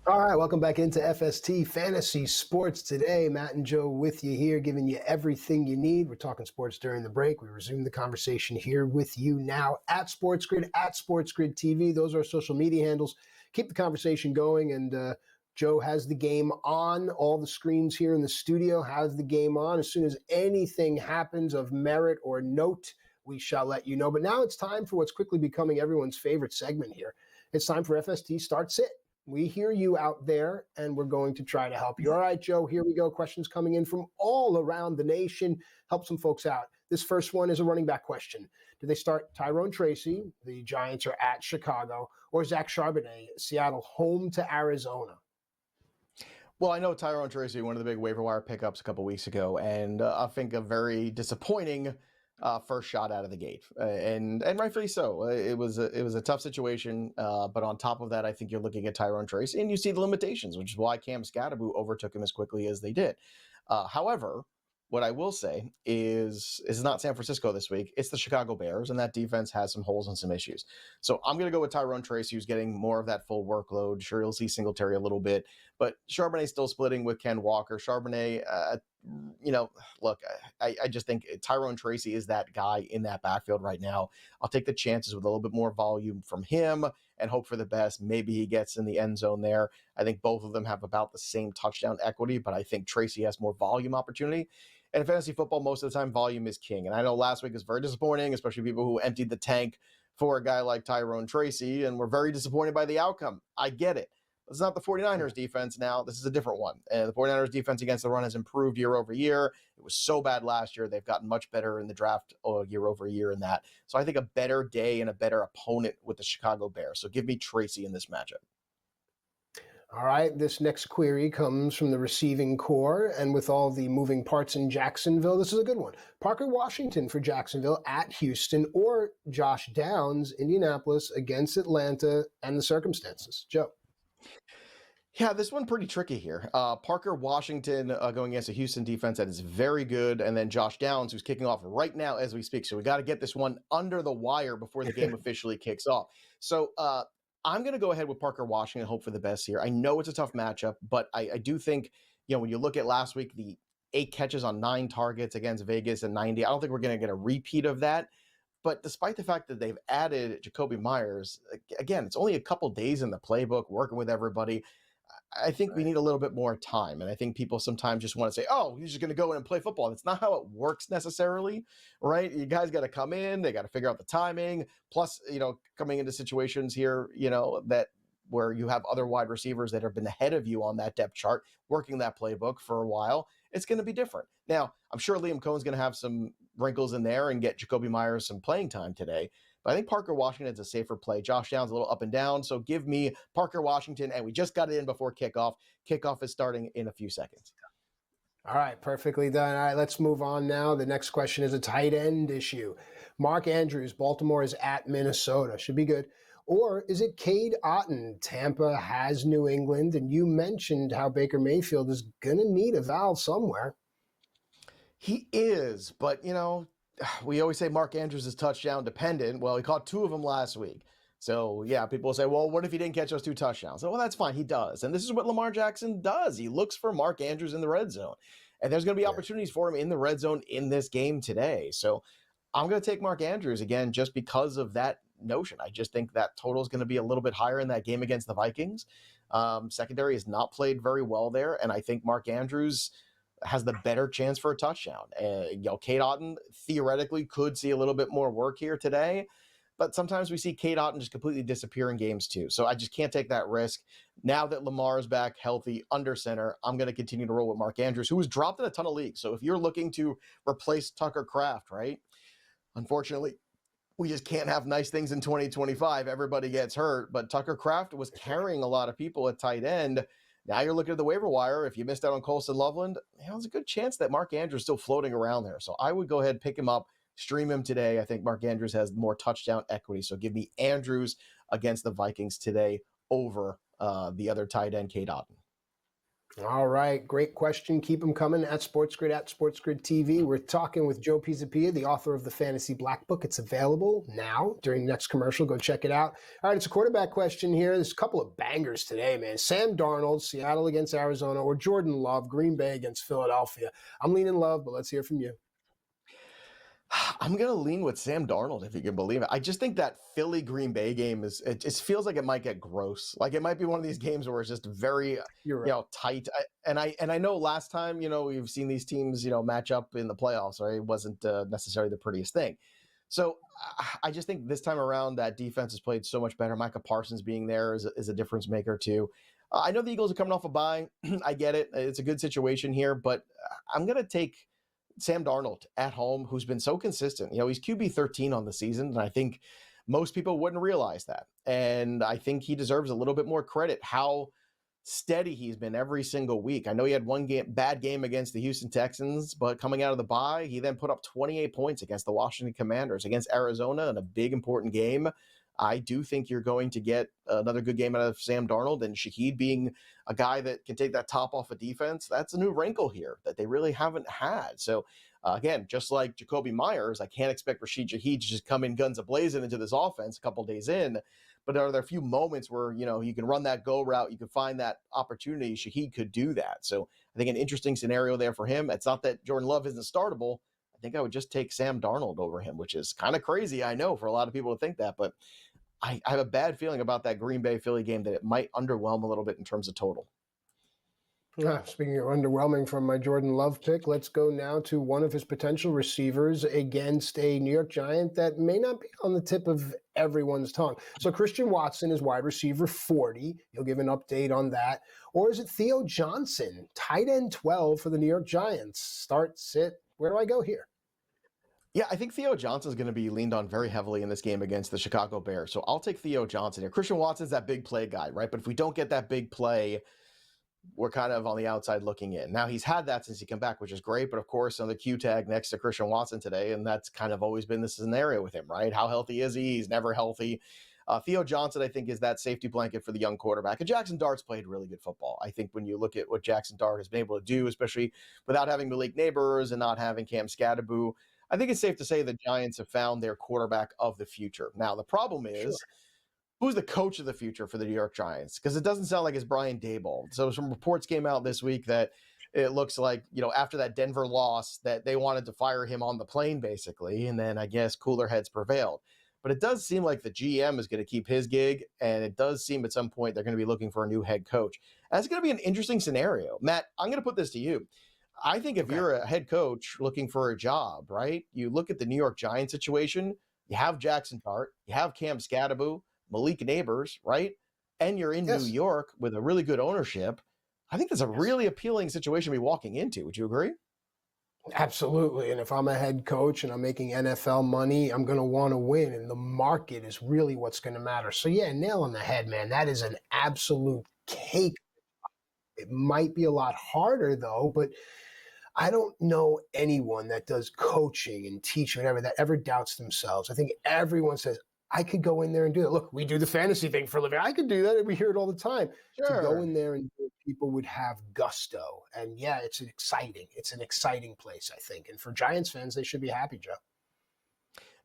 All right, welcome back into FST Fantasy Sports Today. Matt and Joe with you here, giving you everything you need. We're talking sports during the break. We resume the conversation here with you now at SportsGrid, at SportsGrid TV. Those are our social media handles. Keep the conversation going, and Joe has the game on. All the screens here in the studio has the game on. As soon as anything happens of merit or note, we shall let you know. But now it's time for what's quickly becoming everyone's favorite segment here. It's time for FST Start Sit. We hear you out there, and we're going to try to help you. All right, Joe, here we go. Questions coming in from all around the nation. Help some folks out. This first one is a running back question. Do they start Tyrone Tracy? The Giants are at Chicago. Or Zach Charbonnet, Seattle, home to Arizona? Well, I know Tyrone Tracy, one of the big waiver wire pickups a couple weeks ago, and I think a very disappointing first shot out of the gate, and rightfully so. It was a tough situation, but on top of that, I think you're looking at Tyrone Tracy, and you see the limitations, which is why Cam Scatterbo overtook him as quickly as they did. However, what I will say is not San Francisco this week. It's the Chicago Bears, and that defense has some holes and some issues. So I'm going to go with Tyrone Tracy, who's getting more of that full workload. Sure, you'll see Singletary a little bit, but Charbonnet's still splitting with Ken Walker. Charbonnet, look, I just think Tyrone Tracy is that guy in that backfield right now. I'll take the chances with a little bit more volume from him and hope for the best. Maybe he gets in the end zone there. I think both of them have about the same touchdown equity, but I think Tracy has more volume opportunity. And in fantasy football, most of the time, volume is king. And I know last week was very disappointing, especially people who emptied the tank for a guy like Tyrone Tracy and were very disappointed by the outcome. I get it. It's not the 49ers defense now. This is a different one. And the 49ers defense against the run has improved year over year. It was so bad last year. They've gotten much better in the draft year over year in that. So I think a better day and a better opponent with the Chicago Bears. So give me Tracy in this matchup. All right, this next query comes from the receiving core, and with all the moving parts in Jacksonville, this is a good one. Parker Washington for Jacksonville at Houston, or Josh Downs, Indianapolis against Atlanta, and the circumstances. Joe. Yeah, this one pretty tricky here. Parker Washington going against a Houston defense that is very good, and then Josh Downs, who's kicking off right now as we speak. So we got to get this one under the wire before the game officially kicks off. So I'm going to go ahead with Parker Washington and hope for the best here. I know it's a tough matchup, but I do think, when you look at last week, the 8 catches on 9 targets against Vegas and 90, I don't think we're going to get a repeat of that. But despite the fact that they've added Jacoby Myers, again, it's only a couple days in the playbook, working with everybody. I think we need a little bit more time. And I think people sometimes just want to say, oh, he's just going to go in and play football. That's not how it works necessarily, right? You guys got to come in. They got to figure out the timing. Plus, coming into situations here, that where you have other wide receivers that have been ahead of you on that depth chart, working that playbook for a while, it's going to be different. Now, I'm sure Liam Cohen's going to have some wrinkles in there and get Jacoby Myers some playing time today. But I think Parker Washington's a safer play. Josh Downs a little up and down. So give me Parker Washington. And we just got it in before kickoff. Kickoff is starting in a few seconds. All right, perfectly done. All right, let's move on now. The next question is a tight end issue. Mark Andrews, Baltimore is at Minnesota. Should be good. Or is it Cade Otton? Tampa has New England. And you mentioned how Baker Mayfield is going to need a valve somewhere. He is, but, we always say Mark Andrews is touchdown dependent. Well, he caught 2 of them last week. So, yeah, people say, well, what if he didn't catch those 2 touchdowns? Well, that's fine. He does. And this is what Lamar Jackson does. He looks for Mark Andrews in the red zone. And there's going to be opportunities for him in the red zone in this game today. So I'm going to take Mark Andrews again just because of that notion. I just think that total is going to be a little bit higher in that game against the Vikings. Secondary has not played very well there. And I think Mark Andrews has the better chance for a touchdown. Cade Otton theoretically could see a little bit more work here today, but sometimes we see Cade Otton just completely disappear in games too. So I just can't take that risk. Now that Lamar is back healthy under center, I'm going to continue to roll with Mark Andrews, who was dropped in a ton of leagues. So if you're looking to replace Tucker Kraft, right? Unfortunately, we just can't have nice things in 2025. Everybody gets hurt, but Tucker Kraft was carrying a lot of people at tight end. Now you're looking at the waiver wire. If you missed out on Colston Loveland, there's a good chance that Mark Andrews is still floating around there. So I would go ahead and pick him up, stream him today. I think Mark Andrews has more touchdown equity. So give me Andrews against the Vikings today over the other tight end, Cade Otton. All right, great question. Keep them coming at SportsGrid, at SportsGrid TV. We're talking with Joe Pisapia, the author of the Fantasy Black Book. It's available now during the next commercial. Go check it out. All right, it's a quarterback question here. There's a couple of bangers today, man. Sam Darnold, Seattle against Arizona, or Jordan Love, Green Bay against Philadelphia. I'm leaning Love, but let's hear from you. I'm going to lean with Sam Darnold, if you can believe it. I just think that Philly-Green Bay game it just feels like it might get gross. Like it might be one of these games where it's just very, tight. I know last time, we've seen these teams, match up in the playoffs, right? It wasn't necessarily the prettiest thing. So I just think this time around that defense has played so much better. Micah Parsons being there is a difference maker too. I know the Eagles are coming off a bye. I get it. It's a good situation here, but I'm going to take Sam Darnold at home, who's been so consistent. He's QB 13 on the season, and I think most people wouldn't realize that. And I think he deserves a little bit more credit, how steady he's been every single week. I know he had one bad game against the Houston Texans, but coming out of the bye, he then put up 28 points against the Washington Commanders, against Arizona in a big, important game. I do think you're going to get another good game out of Sam Darnold, and Shaheed being a guy that can take that top off of defense. That's a new wrinkle here that they really haven't had. So again, just like Jacoby Myers, I can't expect Rashid Shaheed to just come in guns a-blazing into this offense a couple days in. But are there a few moments where, you can run that go route, you can find that opportunity, Shaheed could do that. So I think an interesting scenario there for him. It's not that Jordan Love isn't startable. I think I would just take Sam Darnold over him, which is kind of crazy, I know, for a lot of people to think that. But I have a bad feeling about that Green Bay Philly game that it might underwhelm a little bit in terms of total. Speaking of underwhelming from my Jordan Love pick, let's go now to one of his potential receivers against a New York Giant that may not be on the tip of everyone's tongue. So Christian Watson is wide receiver 40. You'll give an update on that. Or is it Theo Johnson, tight end 12 for the New York Giants? Start, sit. Where do I go here? Yeah, I think Theo Johnson is going to be leaned on very heavily in this game against the Chicago Bears. So I'll take Theo Johnson here. Christian Watson's that big play guy, right? But if we don't get that big play, we're kind of on the outside looking in. Now, he's had that since he came back, which is great. But of course, on the Q tag next to Christian Watson today, and that's kind of always been the scenario with him, right? How healthy is he? He's never healthy. Theo Johnson, I think, is that safety blanket for the young quarterback. And Jackson Dart's played really good football. I think when you look at what Jackson Dart has been able to do, especially without having Malik Neighbors and not having Cam Scadaboo, I think it's safe to say the Giants have found their quarterback of the future. Now, the problem is, who's the coach of the future for the New York Giants? Because it doesn't sound like it's Brian Daboll. So some reports came out this week that it looks like, after that Denver loss, that they wanted to fire him on the plane, basically. And then I guess cooler heads prevailed. But it does seem like the GM is going to keep his gig, and it does seem at some point they're going to be looking for a new head coach. That's going to be an interesting scenario. Matt, I'm going to put this to you. I think if you're a head coach looking for a job, right, you look at the New York Giants situation, you have Jackson Dart, you have Cam Scadaboo, Malik Neighbors, right, and you're in New York with a really good ownership. I think that's a really appealing situation to be walking into. Would you agree? Absolutely. And if I'm a head coach and I'm making NFL money, I'm going to want to win. And the market is really what's going to matter. So, yeah, nail on the head, man. That is an absolute cake. It might be a lot harder, though, but I don't know anyone that does coaching and teaching, whatever, that ever doubts themselves. I think everyone says, I could go in there and do it. Look, we do the fantasy thing for a living. I could do that. We hear it all the time. Sure. To go in there and do it, people would have gusto. And yeah, it's an exciting place, I think. And for Giants fans, they should be happy, Joe.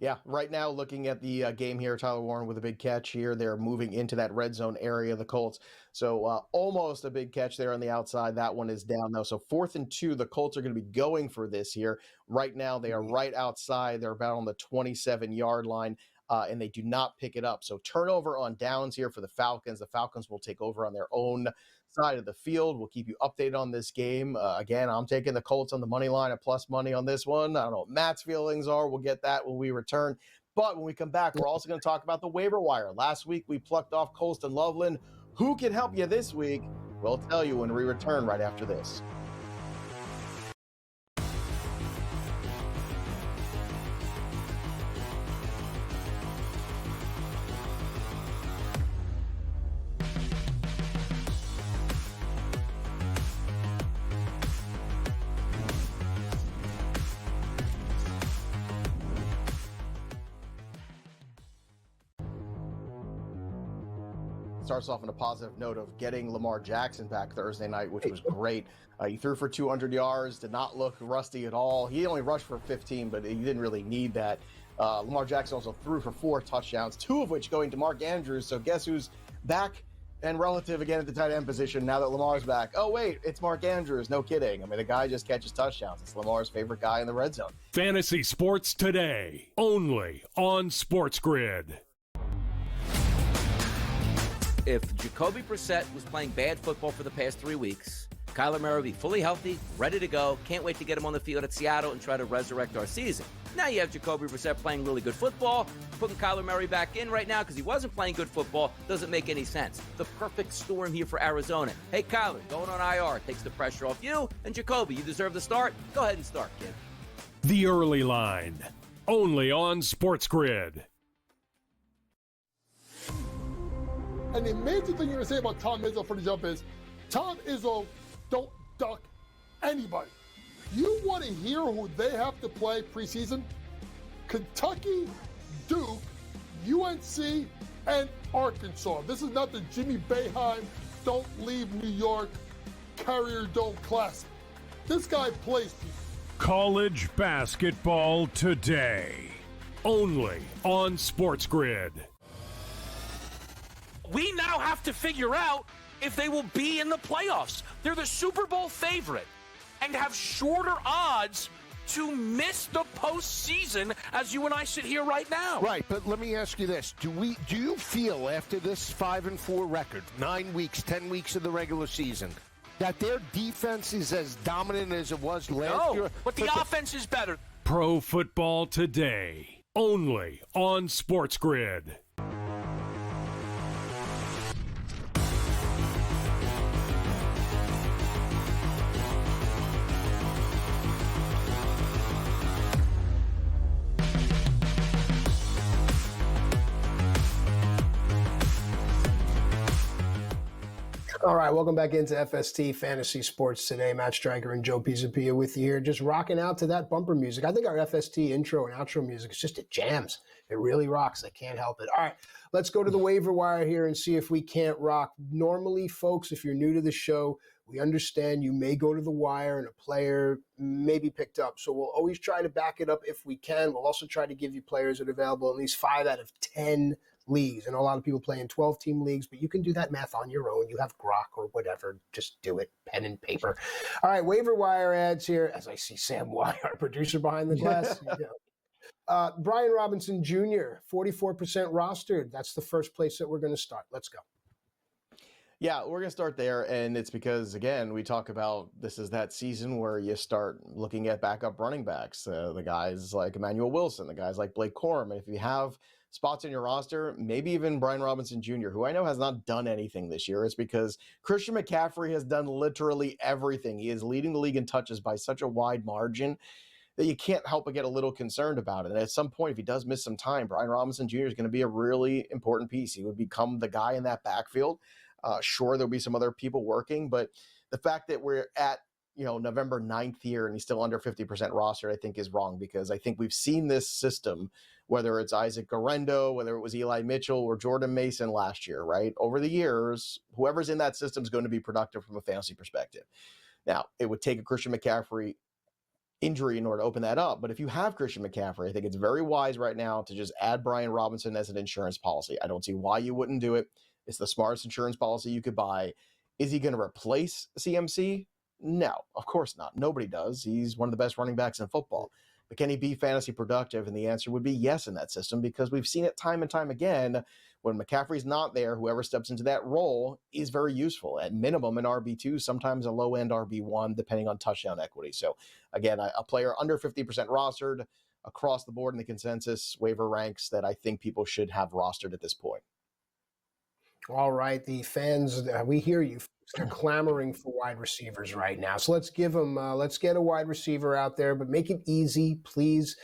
Yeah, right now looking at the game here, Tyler Warren with a big catch here. They're moving into that red zone area, the Colts. So almost a big catch there on the outside. That one is down though. So 4th and 2, the Colts are going to be going for this here. Right now they are right outside. They're about on the 27-yard line. And they do not pick it up. So turnover on downs here for the Falcons. The Falcons will take over on their own side of the field. We'll keep you updated on this game. Again, I'm taking the Colts on the money line at plus money on this one. I don't know what Matt's feelings are. We'll get that when we return. But when we come back, we're also going to talk about the waiver wire. Last week, we plucked off Colston Loveland. Who can help you this week? We'll tell you when we return right after this. starts off on a positive note of getting Lamar Jackson back Thursday night, which was great. He threw for 200 yards, did not look rusty at all. He only rushed for 15, but he didn't really need that. Lamar Jackson also threw for 4 touchdowns, 2 of which going to Mark Andrews. So guess who's back and relative again at the tight end position now that Lamar's back? Oh, wait, it's Mark Andrews. No kidding. I mean, the guy just catches touchdowns. It's Lamar's favorite guy in the red zone. Fantasy Sports Today, only on SportsGrid. If Jacoby Brissett was playing bad football for the past 3 weeks, Kyler Murray will be fully healthy, ready to go. Can't wait to get him on the field at Seattle and try to resurrect our season. Now you have Jacoby Brissett playing really good football. Putting Kyler Murray back in right now because he wasn't playing good football doesn't make any sense. The perfect storm here for Arizona. Hey, Kyler, going on IR takes the pressure off you. And Jacoby, you deserve the start. Go ahead and start, kid. The Early Line, only on SportsGrid. And the amazing thing you're going to say about Tom Izzo for the jump is, Tom Izzo don't duck anybody. You want to hear who they have to play preseason? Kentucky, Duke, UNC, and Arkansas. This is not the Jimmy Boeheim Don't Leave New York Carrier Dome Classic. This guy plays people. College basketball today, only on SportsGrid. We now have to figure out if they will be in the playoffs. They're the Super Bowl favorite and have shorter odds to miss the postseason as you and I sit here right now. Right, but let me ask you this. Do you feel after this 5-4 record, 9 weeks, 10 weeks of the regular season, that their defense is as dominant as it was last year? No, but the offense is better. Pro Football Today, only on SportsGrid. All right, welcome back into FST Fantasy Sports Today. Matt Striker and Joe Pisapia with you here, just rocking out to that bumper music. I think our FST intro and outro music is just, it jams. It really rocks. I can't help it. All right, let's go to the waiver wire here and see if we can't rock. Normally, folks, if you're new to the show, we understand you may go to the wire and a player may be picked up. So we'll always try to back it up if we can. We'll also try to give you players that are available in at least 5 out of 10 leagues. I know a lot of people play in 12-team leagues, but you can do that math on your own. You have Grok or whatever. Just do it. Pen and paper. All right, waiver wire ads here. As I see Sam Y, our producer behind the glass. Brian Robinson Jr., 44% rostered. That's the first place that we're going to start. Let's go. Yeah, we're going to start there, and it's because, again, we talk about this is that season where you start looking at backup running backs, the guys like Emmanuel Wilson, the guys like Blake Corum, and if you have spots in your roster, maybe even Brian Robinson Jr., who I know has not done anything this year. It's because Christian McCaffrey has done literally everything. He is leading the league in touches by such a wide margin that you can't help but get a little concerned about it. And at some point, if he does miss some time, Brian Robinson Jr. is going to be a really important piece. He would become the guy in that backfield. Sure, there'll be some other people working, but the fact that we're at November 9th here and he's still under 50% rostered, I think is wrong, because I think we've seen this system, whether it's Isaac Garendo, whether it was Eli Mitchell or Jordan Mason last year, right? Over the years, whoever's in that system is going to be productive from a fantasy perspective. Now, it would take a Christian McCaffrey injury in order to open that up. But if you have Christian McCaffrey, I think it's very wise right now to just add Brian Robinson as an insurance policy. I don't see why you wouldn't do it. It's the smartest insurance policy you could buy. Is he going to replace CMC? No, of course not. Nobody does. He's one of the best running backs in football. But can he be fantasy productive? And the answer would be yes in that system, because we've seen it time and time again. When McCaffrey's not there, whoever steps into that role is very useful. At minimum, an RB2, sometimes a low-end RB1, depending on touchdown equity. So, again, a player under 50% rostered across the board in the consensus waiver ranks that I think people should have rostered at this point. All right, the fans, we hear you. They're clamoring for wide receivers right now. So let's give them, let's get a wide receiver out there, but make it easy, please.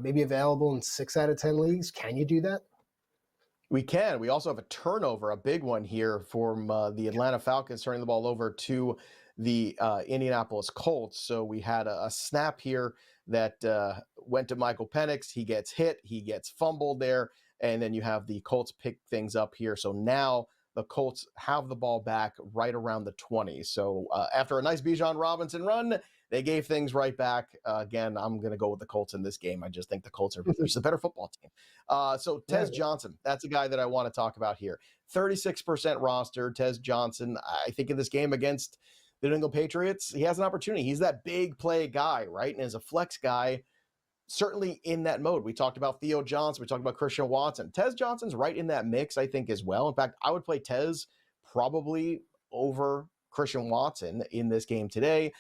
Maybe available in 6 out of 10 leagues. Can you do that? We can. We also have a turnover, a big one here from the Atlanta Falcons turning the ball over to the Indianapolis Colts. So we had a snap here that went to Michael Penix. He gets hit. He gets fumbled there. And then you have the Colts pick things up here. So now the Colts have the ball back right around the 20. So after a nice Bijan Robinson run, they gave things right back. Again, I'm going to go with the Colts in this game. I just think the Colts are just a better football team. So Tez Johnson, that's a guy that I want to talk about here. 36% roster, Tez Johnson. I think in this game against the New England Patriots, he has an opportunity. He's that big play guy, right? And as a flex guy, certainly in that mode. We talked about Theo Johnson. We talked about Christian Watson. Tez Johnson's right in that mix, I think, as well. In fact, I would play Tez probably over Christian Watson in this game today.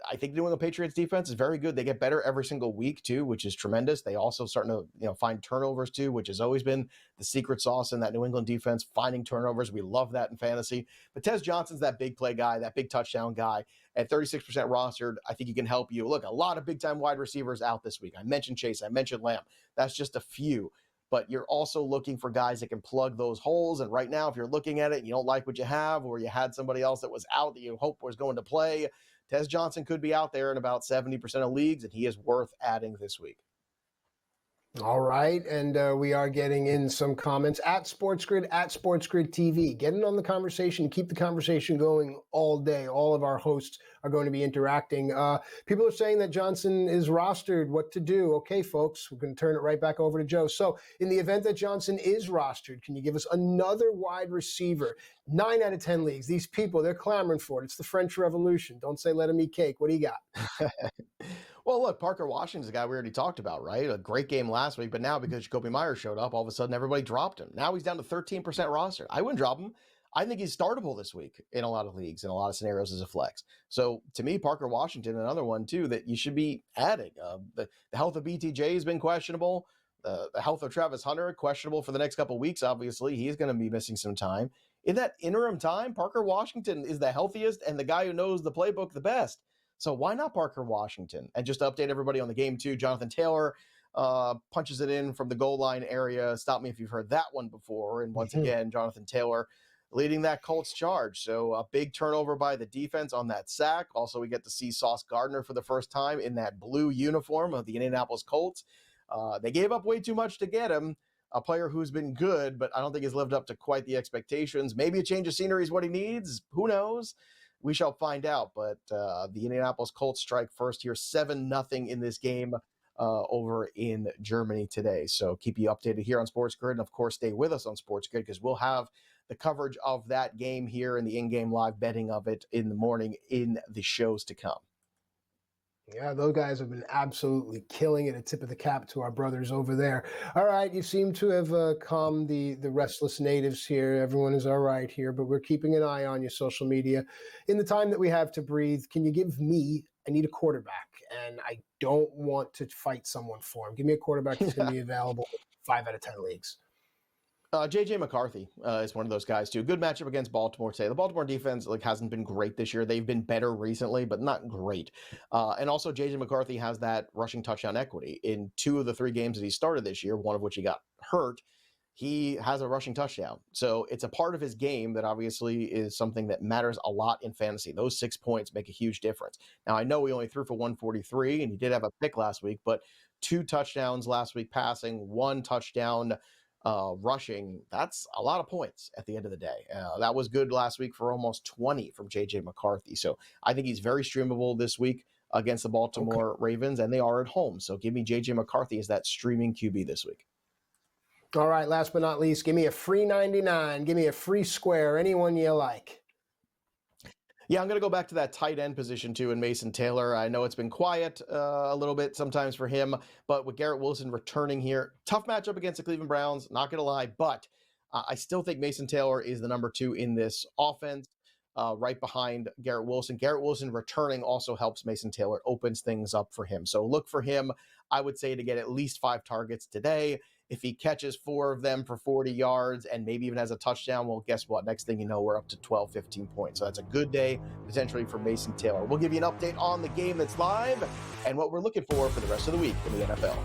I think the New England Patriots defense is very good. They get better every single week too, which is tremendous. They also starting to find turnovers too, which has always been the secret sauce in that New England defense, finding turnovers. We love that in fantasy. But Tez Johnson's that big play guy, that big touchdown guy. At 36% rostered, I think he can help you. Look, a lot of big-time wide receivers out this week. I mentioned Chase. I mentioned Lamb. That's just a few. But you're also looking for guys that can plug those holes. And right now, if you're looking at it and you don't like what you have, or you had somebody else that was out that you hope was going to play, Tez Johnson could be out there in about 70% of leagues, and he is worth adding this week. All right, and we are getting in some comments at SportsGrid TV. Get in on the conversation. Keep the conversation going all day. All of our hosts are going to be interacting. People are saying that Johnson is rostered. What to do? Okay, folks, we're going to turn it right back over to Joe. So in the event that Johnson is rostered, can you give us another wide receiver? 9 out of 10 leagues. These people, they're clamoring for it. It's the French Revolution. Don't say let him eat cake. What do you got? Well, look, Parker Washington's a guy we already talked about, right? A great game last week, but now because Jacoby Myers showed up, all of a sudden everybody dropped him. Now he's down to 13% roster. I wouldn't drop him. I think he's startable this week in a lot of leagues, in a lot of scenarios as a flex. So to me, Parker Washington, another one too that you should be adding. The health of BTJ has been questionable. The health of Travis Hunter, questionable for the next couple of weeks, obviously. He's going to be missing some time. In that interim time, Parker Washington is the healthiest and the guy who knows the playbook the best. So why not Parker Washington? And just to update everybody on the game too, Jonathan Taylor punches it in from the goal line area. Stop me if you've heard that one before. And once again, Jonathan Taylor leading that Colts charge. So a big turnover by the defense on that sack. Also, we get to see Sauce Gardner for the first time in that blue uniform of the Indianapolis Colts. They gave up way too much to get him. A player who's been good, but I don't think has lived up to quite the expectations. Maybe a change of scenery is what he needs. Who knows? We shall find out. But the Indianapolis Colts strike first here, 7-0 in this game over in Germany today. So keep you updated here on SportsGrid. And, of course, stay with us on SportsGrid because we'll have the coverage of that game here and the in-game live betting of it in the morning in the shows to come. Yeah, those guys have been absolutely killing it. A tip of the cap to our brothers over there. All right, you seem to have calmed the restless natives here. Everyone is all right here, but we're keeping an eye on your social media. In the time that we have to breathe, can you give me, I need a quarterback, and I don't want to fight someone for him. Give me a quarterback that's going to be available 5 out of 10 leagues. J.J. McCarthy is one of those guys, too. Good matchup against Baltimore today. The Baltimore defense hasn't been great this year. They've been better recently, but not great. And also, J.J. McCarthy has that rushing touchdown equity. In 2 of the 3 games that he started this year, one of which he got hurt, he has a rushing touchdown. So it's a part of his game that obviously is something that matters a lot in fantasy. Those 6 points make a huge difference. Now, I know he only threw for 143, and he did have a pick last week, but 2 touchdowns last week passing, 1 touchdown rushing. That's a lot of points at the end of the day. That was good last week for almost 20 from J.J. McCarthy. So I think he's very streamable this week against the Baltimore Ravens, and they are at home. So give me J.J. McCarthy as that streaming QB this week. All right, last but not least, give me a free 99. Give me a free square, anyone you like. Yeah, I'm going to go back to that tight end position, too, in Mason Taylor. I know it's been quiet a little bit sometimes for him, but with Garrett Wilson returning here, tough matchup against the Cleveland Browns, not going to lie, but I still think Mason Taylor is the number 2 in this offense, right behind Garrett Wilson. Garrett Wilson returning also helps Mason Taylor, opens things up for him. So look for him, I would say, to get at least 5 targets today. If he catches 4 of them for 40 yards and maybe even has a touchdown, well, guess what? Next thing you know, we're up to 12, 15 points. So that's a good day, potentially, for Mason Taylor. We'll give you an update on the game that's live and what we're looking for the rest of the week in the NFL.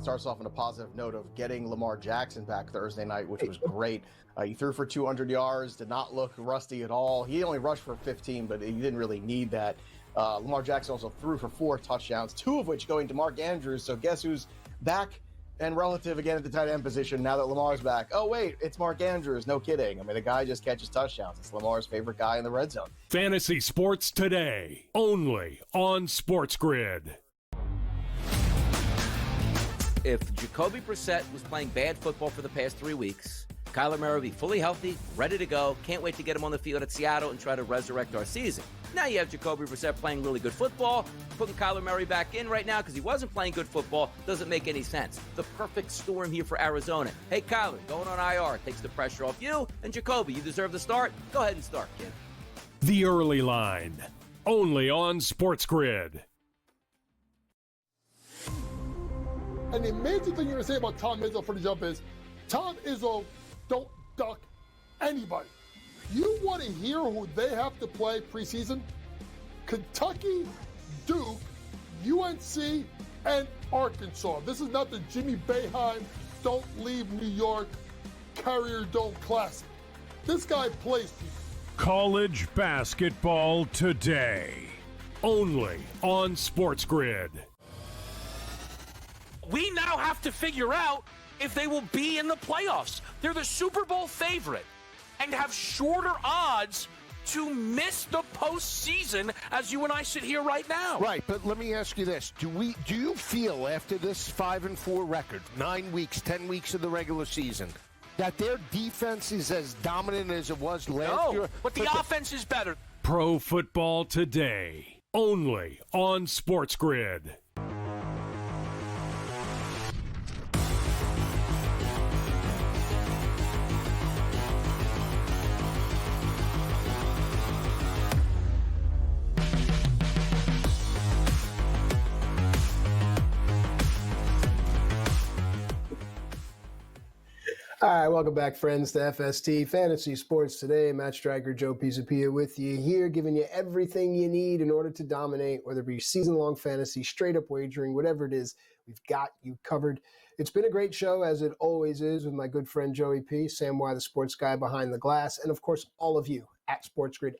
starts off on a positive note of getting Lamar Jackson back Thursday night, which was great. He threw for 200 yards, did not look rusty at all. He only rushed for 15, but he didn't really need that. Lamar Jackson also threw for 4 touchdowns, 2 of which going to Mark Andrews. So guess who's back and relative again at the tight end position now that Lamar's back? Oh, wait, it's Mark Andrews. No kidding. I mean, the guy just catches touchdowns. It's Lamar's favorite guy in the red zone. Fantasy Sports Today, only on SportsGrid. If Jacoby Brissett was playing bad football for the past 3 weeks, Kyler Murray will be fully healthy, ready to go. Can't wait to get him on the field at Seattle and try to resurrect our season. Now you have Jacoby Brissett playing really good football. Putting Kyler Murray back in right now because he wasn't playing good football doesn't make any sense. The perfect storm here for Arizona. Hey, Kyler, going on IR takes the pressure off you. And Jacoby, you deserve the start. Go ahead and start, kid. The Early Line, only on SportsGrid. And the amazing thing you're going to say about Tom Izzo for the jump is, Tom Izzo don't duck anybody. You want to hear who they have to play preseason? Kentucky, Duke, UNC, and Arkansas. This is not the Jimmy Boeheim Don't Leave New York Carrier Dome Classic. This guy plays people. College basketball today, only on SportsGrid. We now have to figure out if they will be in the playoffs. They're the Super Bowl favorite and have shorter odds to miss the postseason as you and I sit here right now. Right, but let me ask you this. Do you feel after this 5-4 record, 9 weeks, 10 weeks of the regular season, that their defense is as dominant as it was last year? But the offense is better. Pro Football Today, only on SportsGrid. All right, welcome back, friends, to FST Fantasy Sports Today. Matt Striker, Joe Pisapia with you here, giving you everything you need in order to dominate, whether it be season-long fantasy, straight-up wagering, whatever it is, we've got you covered. It's been a great show, as it always is, with my good friend Joey P., Sam Y., the sports guy behind the glass, and, of course, all of you at SportsGrid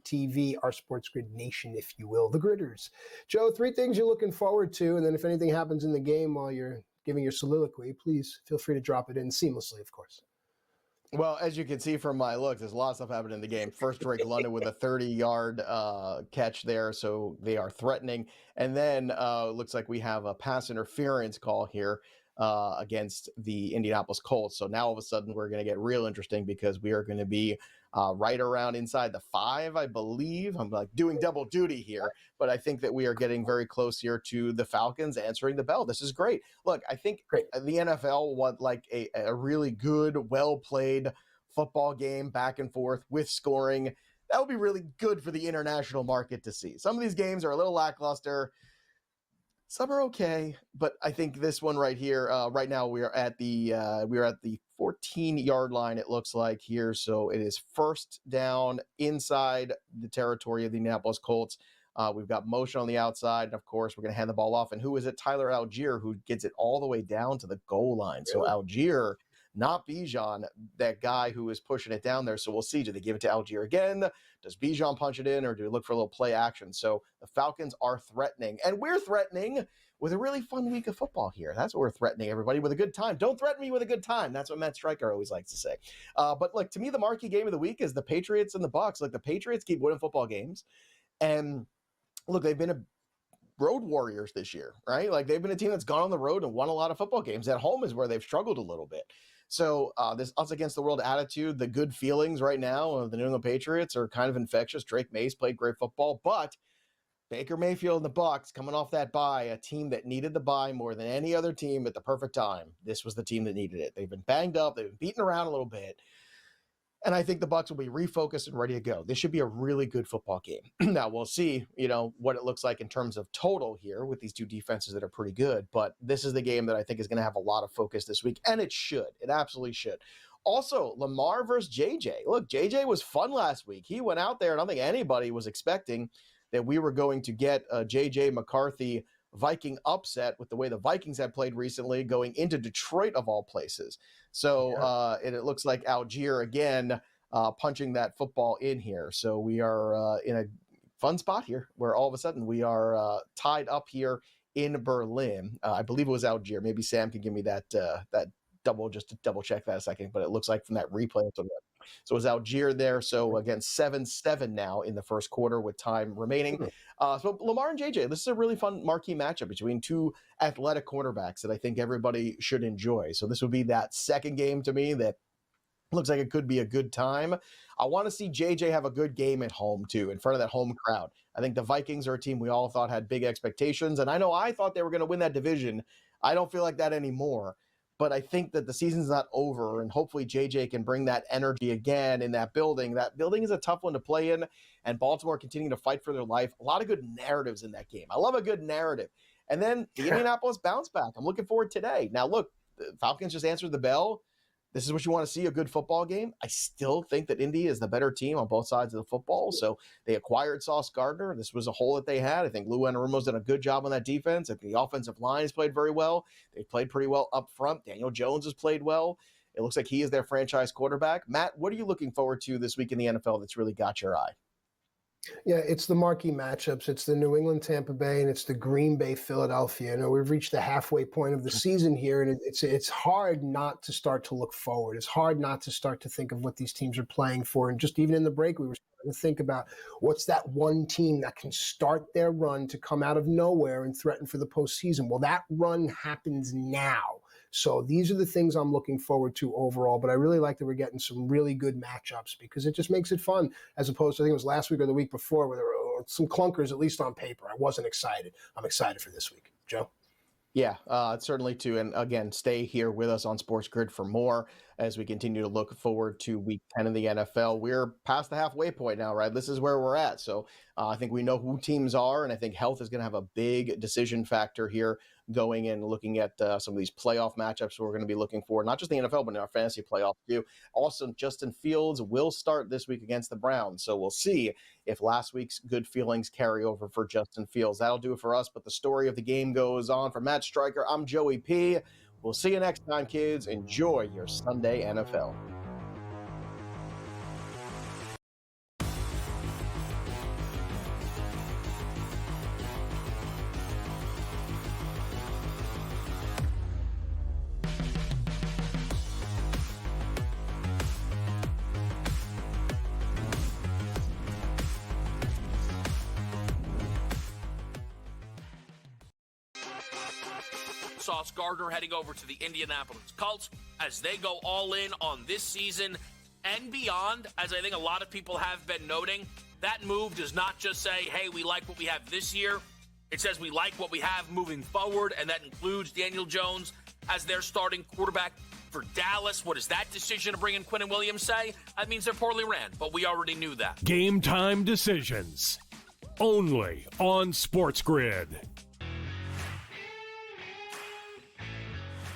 TV, our SportsGrid Nation, if you will, the Gridders. Joe, 3 things you're looking forward to, and then if anything happens in the game while you're giving your soliloquy, please feel free to drop it in seamlessly, of course. Well, as you can see from my look, there's a lot of stuff happening in the game. First, Drake London with a 30-yard catch there, so they are threatening. And then looks like we have a pass interference call here against the Indianapolis Colts. So now all of a sudden we're going to get real interesting because we are going to be right around inside the 5, I believe. I'm like doing double duty here, but I think that we are getting very close here to the Falcons answering the bell. This is great. Look, I think the NFL want like a really good, well-played football game back and forth with scoring. That would be really good for the international market to see. Some of these games are a little lackluster. Some are okay, but I think this one right here, right now we are at the 14-yard line, it looks like here. So it is first down inside the territory of the Indianapolis Colts. We've got motion on the outside, and of course we're going to hand the ball off. And who is it? Tyler Algier, who gets it all the way down to the goal line. Really? So Algier, not Bijan, that guy who is pushing it down there. So we'll see. Do they give it to Algier again? Does Bijan punch it in, or do we look for a little play action? So the Falcons are threatening, and we're threatening with a really fun week of football here. That's what we're threatening, everybody, with a good time. Don't threaten me with a good time. That's what Matt Striker always likes to say. But like, to me, the marquee game of the week is the Patriots and the Bucs. Like, the Patriots keep winning football games, and look, they've been road warriors this year, right? Like, they've been a team that's gone on the road and won a lot of football games. At home is where they've struggled a little bit. So this us against the world attitude, the good feelings right now of the New England Patriots are kind of infectious. Drake Mays played great football, but Baker Mayfield and the Bucs coming off that bye, a team that needed the bye more than any other team at the perfect time. This was the team that needed it. They've been banged up. They've been beaten around a little bit. And I think the Bucs will be refocused and ready to go. This should be a really good football game. Now, we'll see, what it looks like in terms of total here with these two defenses that are pretty good. But this is the game that I think is going to have a lot of focus this week. And it should. It absolutely should. Also, Lamar versus JJ. Look, JJ was fun last week. He went out there, and I don't think anybody was expecting that we were going to get JJ McCarthy Viking upset with the way the Vikings have played recently, going into Detroit of all places. So and it looks like Algier again punching that football in here. So we are in a fun spot here where all of a sudden we are tied up here in Berlin. I believe it was Algier. Maybe Sam can give me that just to double check that a second, but it looks like from that replay. So it was Algier there. So again, 7-7 now in the first quarter with time remaining. So Lamar and JJ, this is a really fun marquee matchup between two athletic quarterbacks that I think everybody should enjoy. So this would be that second game to me that looks like it could be a good time. I want to see JJ have a good game at home too, in front of that home crowd. I think the Vikings are a team we all thought had big expectations, and I know I thought they were going to win that division. I don't feel like that anymore. But I think that the season's not over, and hopefully JJ can bring that energy again in that building. That building is a tough one to play in, and Baltimore continuing to fight for their life. A lot of good narratives in that game. I love a good narrative. And then the Indianapolis bounce back. I'm looking forward today. Now, look, the Falcons just answered the bell. This is what you want to see, a good football game. I still think that Indy is the better team on both sides of the football. So they acquired Sauce Gardner. This was a hole that they had. I think Lou Anarumo's done a good job on that defense. I think the offensive line has played very well. They've played pretty well up front. Daniel Jones has played well. It looks like he is their franchise quarterback. Matt, what are you looking forward to this week in the NFL that's really got your eye? Yeah, it's the marquee matchups. It's the New England, Tampa Bay, and it's the Green Bay, Philadelphia. You know, we've reached the halfway point of the season here, and it's hard not to start to look forward. It's hard not to start to think of what these teams are playing for. And just even in the break, we were starting to think about what's that one team that can start their run to come out of nowhere and threaten for the postseason. Well, that run happens now. So these are the things I'm looking forward to overall, but I really like that we're getting some really good matchups because it just makes it fun as opposed to, I think it was last week or the week before where there were some clunkers, at least on paper. I wasn't excited. I'm excited for this week. Joe? Yeah, certainly too. And again, stay here with us on SportsGrid for more as we continue to look forward to week 10 in the NFL. We're past the halfway point now, right? This is where we're at. So I think we know who teams are, and I think health is going to have a big decision factor here going in, looking at some of these playoff matchups we're going to be looking for, not just the NFL, but in our fantasy playoff too. Also, Justin Fields will start this week against the Browns. So we'll see if last week's good feelings carry over for Justin Fields. That'll do it for us, but the story of the game goes on. For Matt Striker, I'm Joey P. We'll see you next time, kids. Enjoy your Sunday NFL. Sauce Gardner heading over to the Indianapolis Colts as they go all in on this season and beyond. As I think a lot of people have been noting, that move does not just say, hey, we like what we have this year. It says we like what we have moving forward, and that includes Daniel Jones as their starting quarterback for Dallas. What does that decision to bring in Quinnen Williams say? That means they're poorly ran, but we already knew that. Game time decisions. Only on SportsGrid.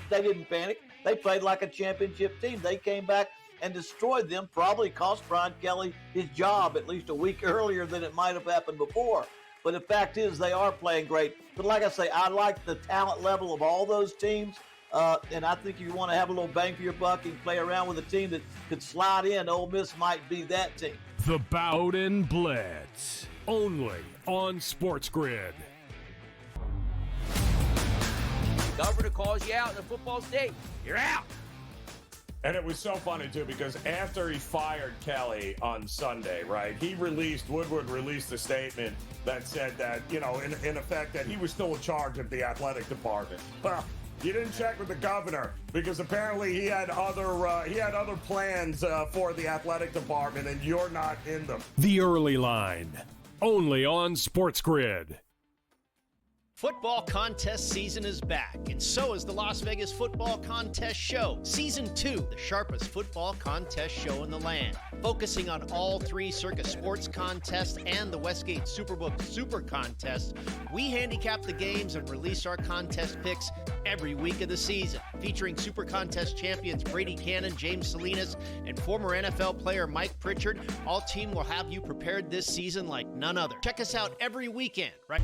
They didn't panic. They played like a championship team. They came back and destroyed them, probably cost Brian Kelly his job at least a week earlier than it might have happened before. But the fact is they are playing great. But like I say, I like the talent level of all those teams. And I think if you want to have a little bang for your buck and play around with a team that could slide in, Ole Miss might be that team. The Bowden Blitz. Only on SportsGrid. Governor calls you out in a football state. You're out. And it was so funny, too, because after he fired Kelly on Sunday, right, Woodward released a statement that said that, you know, in effect, that he was still in charge of the athletic department. Well, you didn't check with the governor because apparently he had other plans for the athletic department, and you're not in them. The Early Line. Only on SportsGrid. Football contest season is back, and so is the Las Vegas Football Contest Show. Season 2, the sharpest football contest show in the land. Focusing on all 3 Circus Sports contests and the Westgate Superbook Super Contest, we handicap the games and release our contest picks every week of the season. Featuring Super Contest champions Brady Cannon, James Salinas, and former NFL player Mike Pritchard, all team will have you prepared this season like none other. Check us out every weekend, right?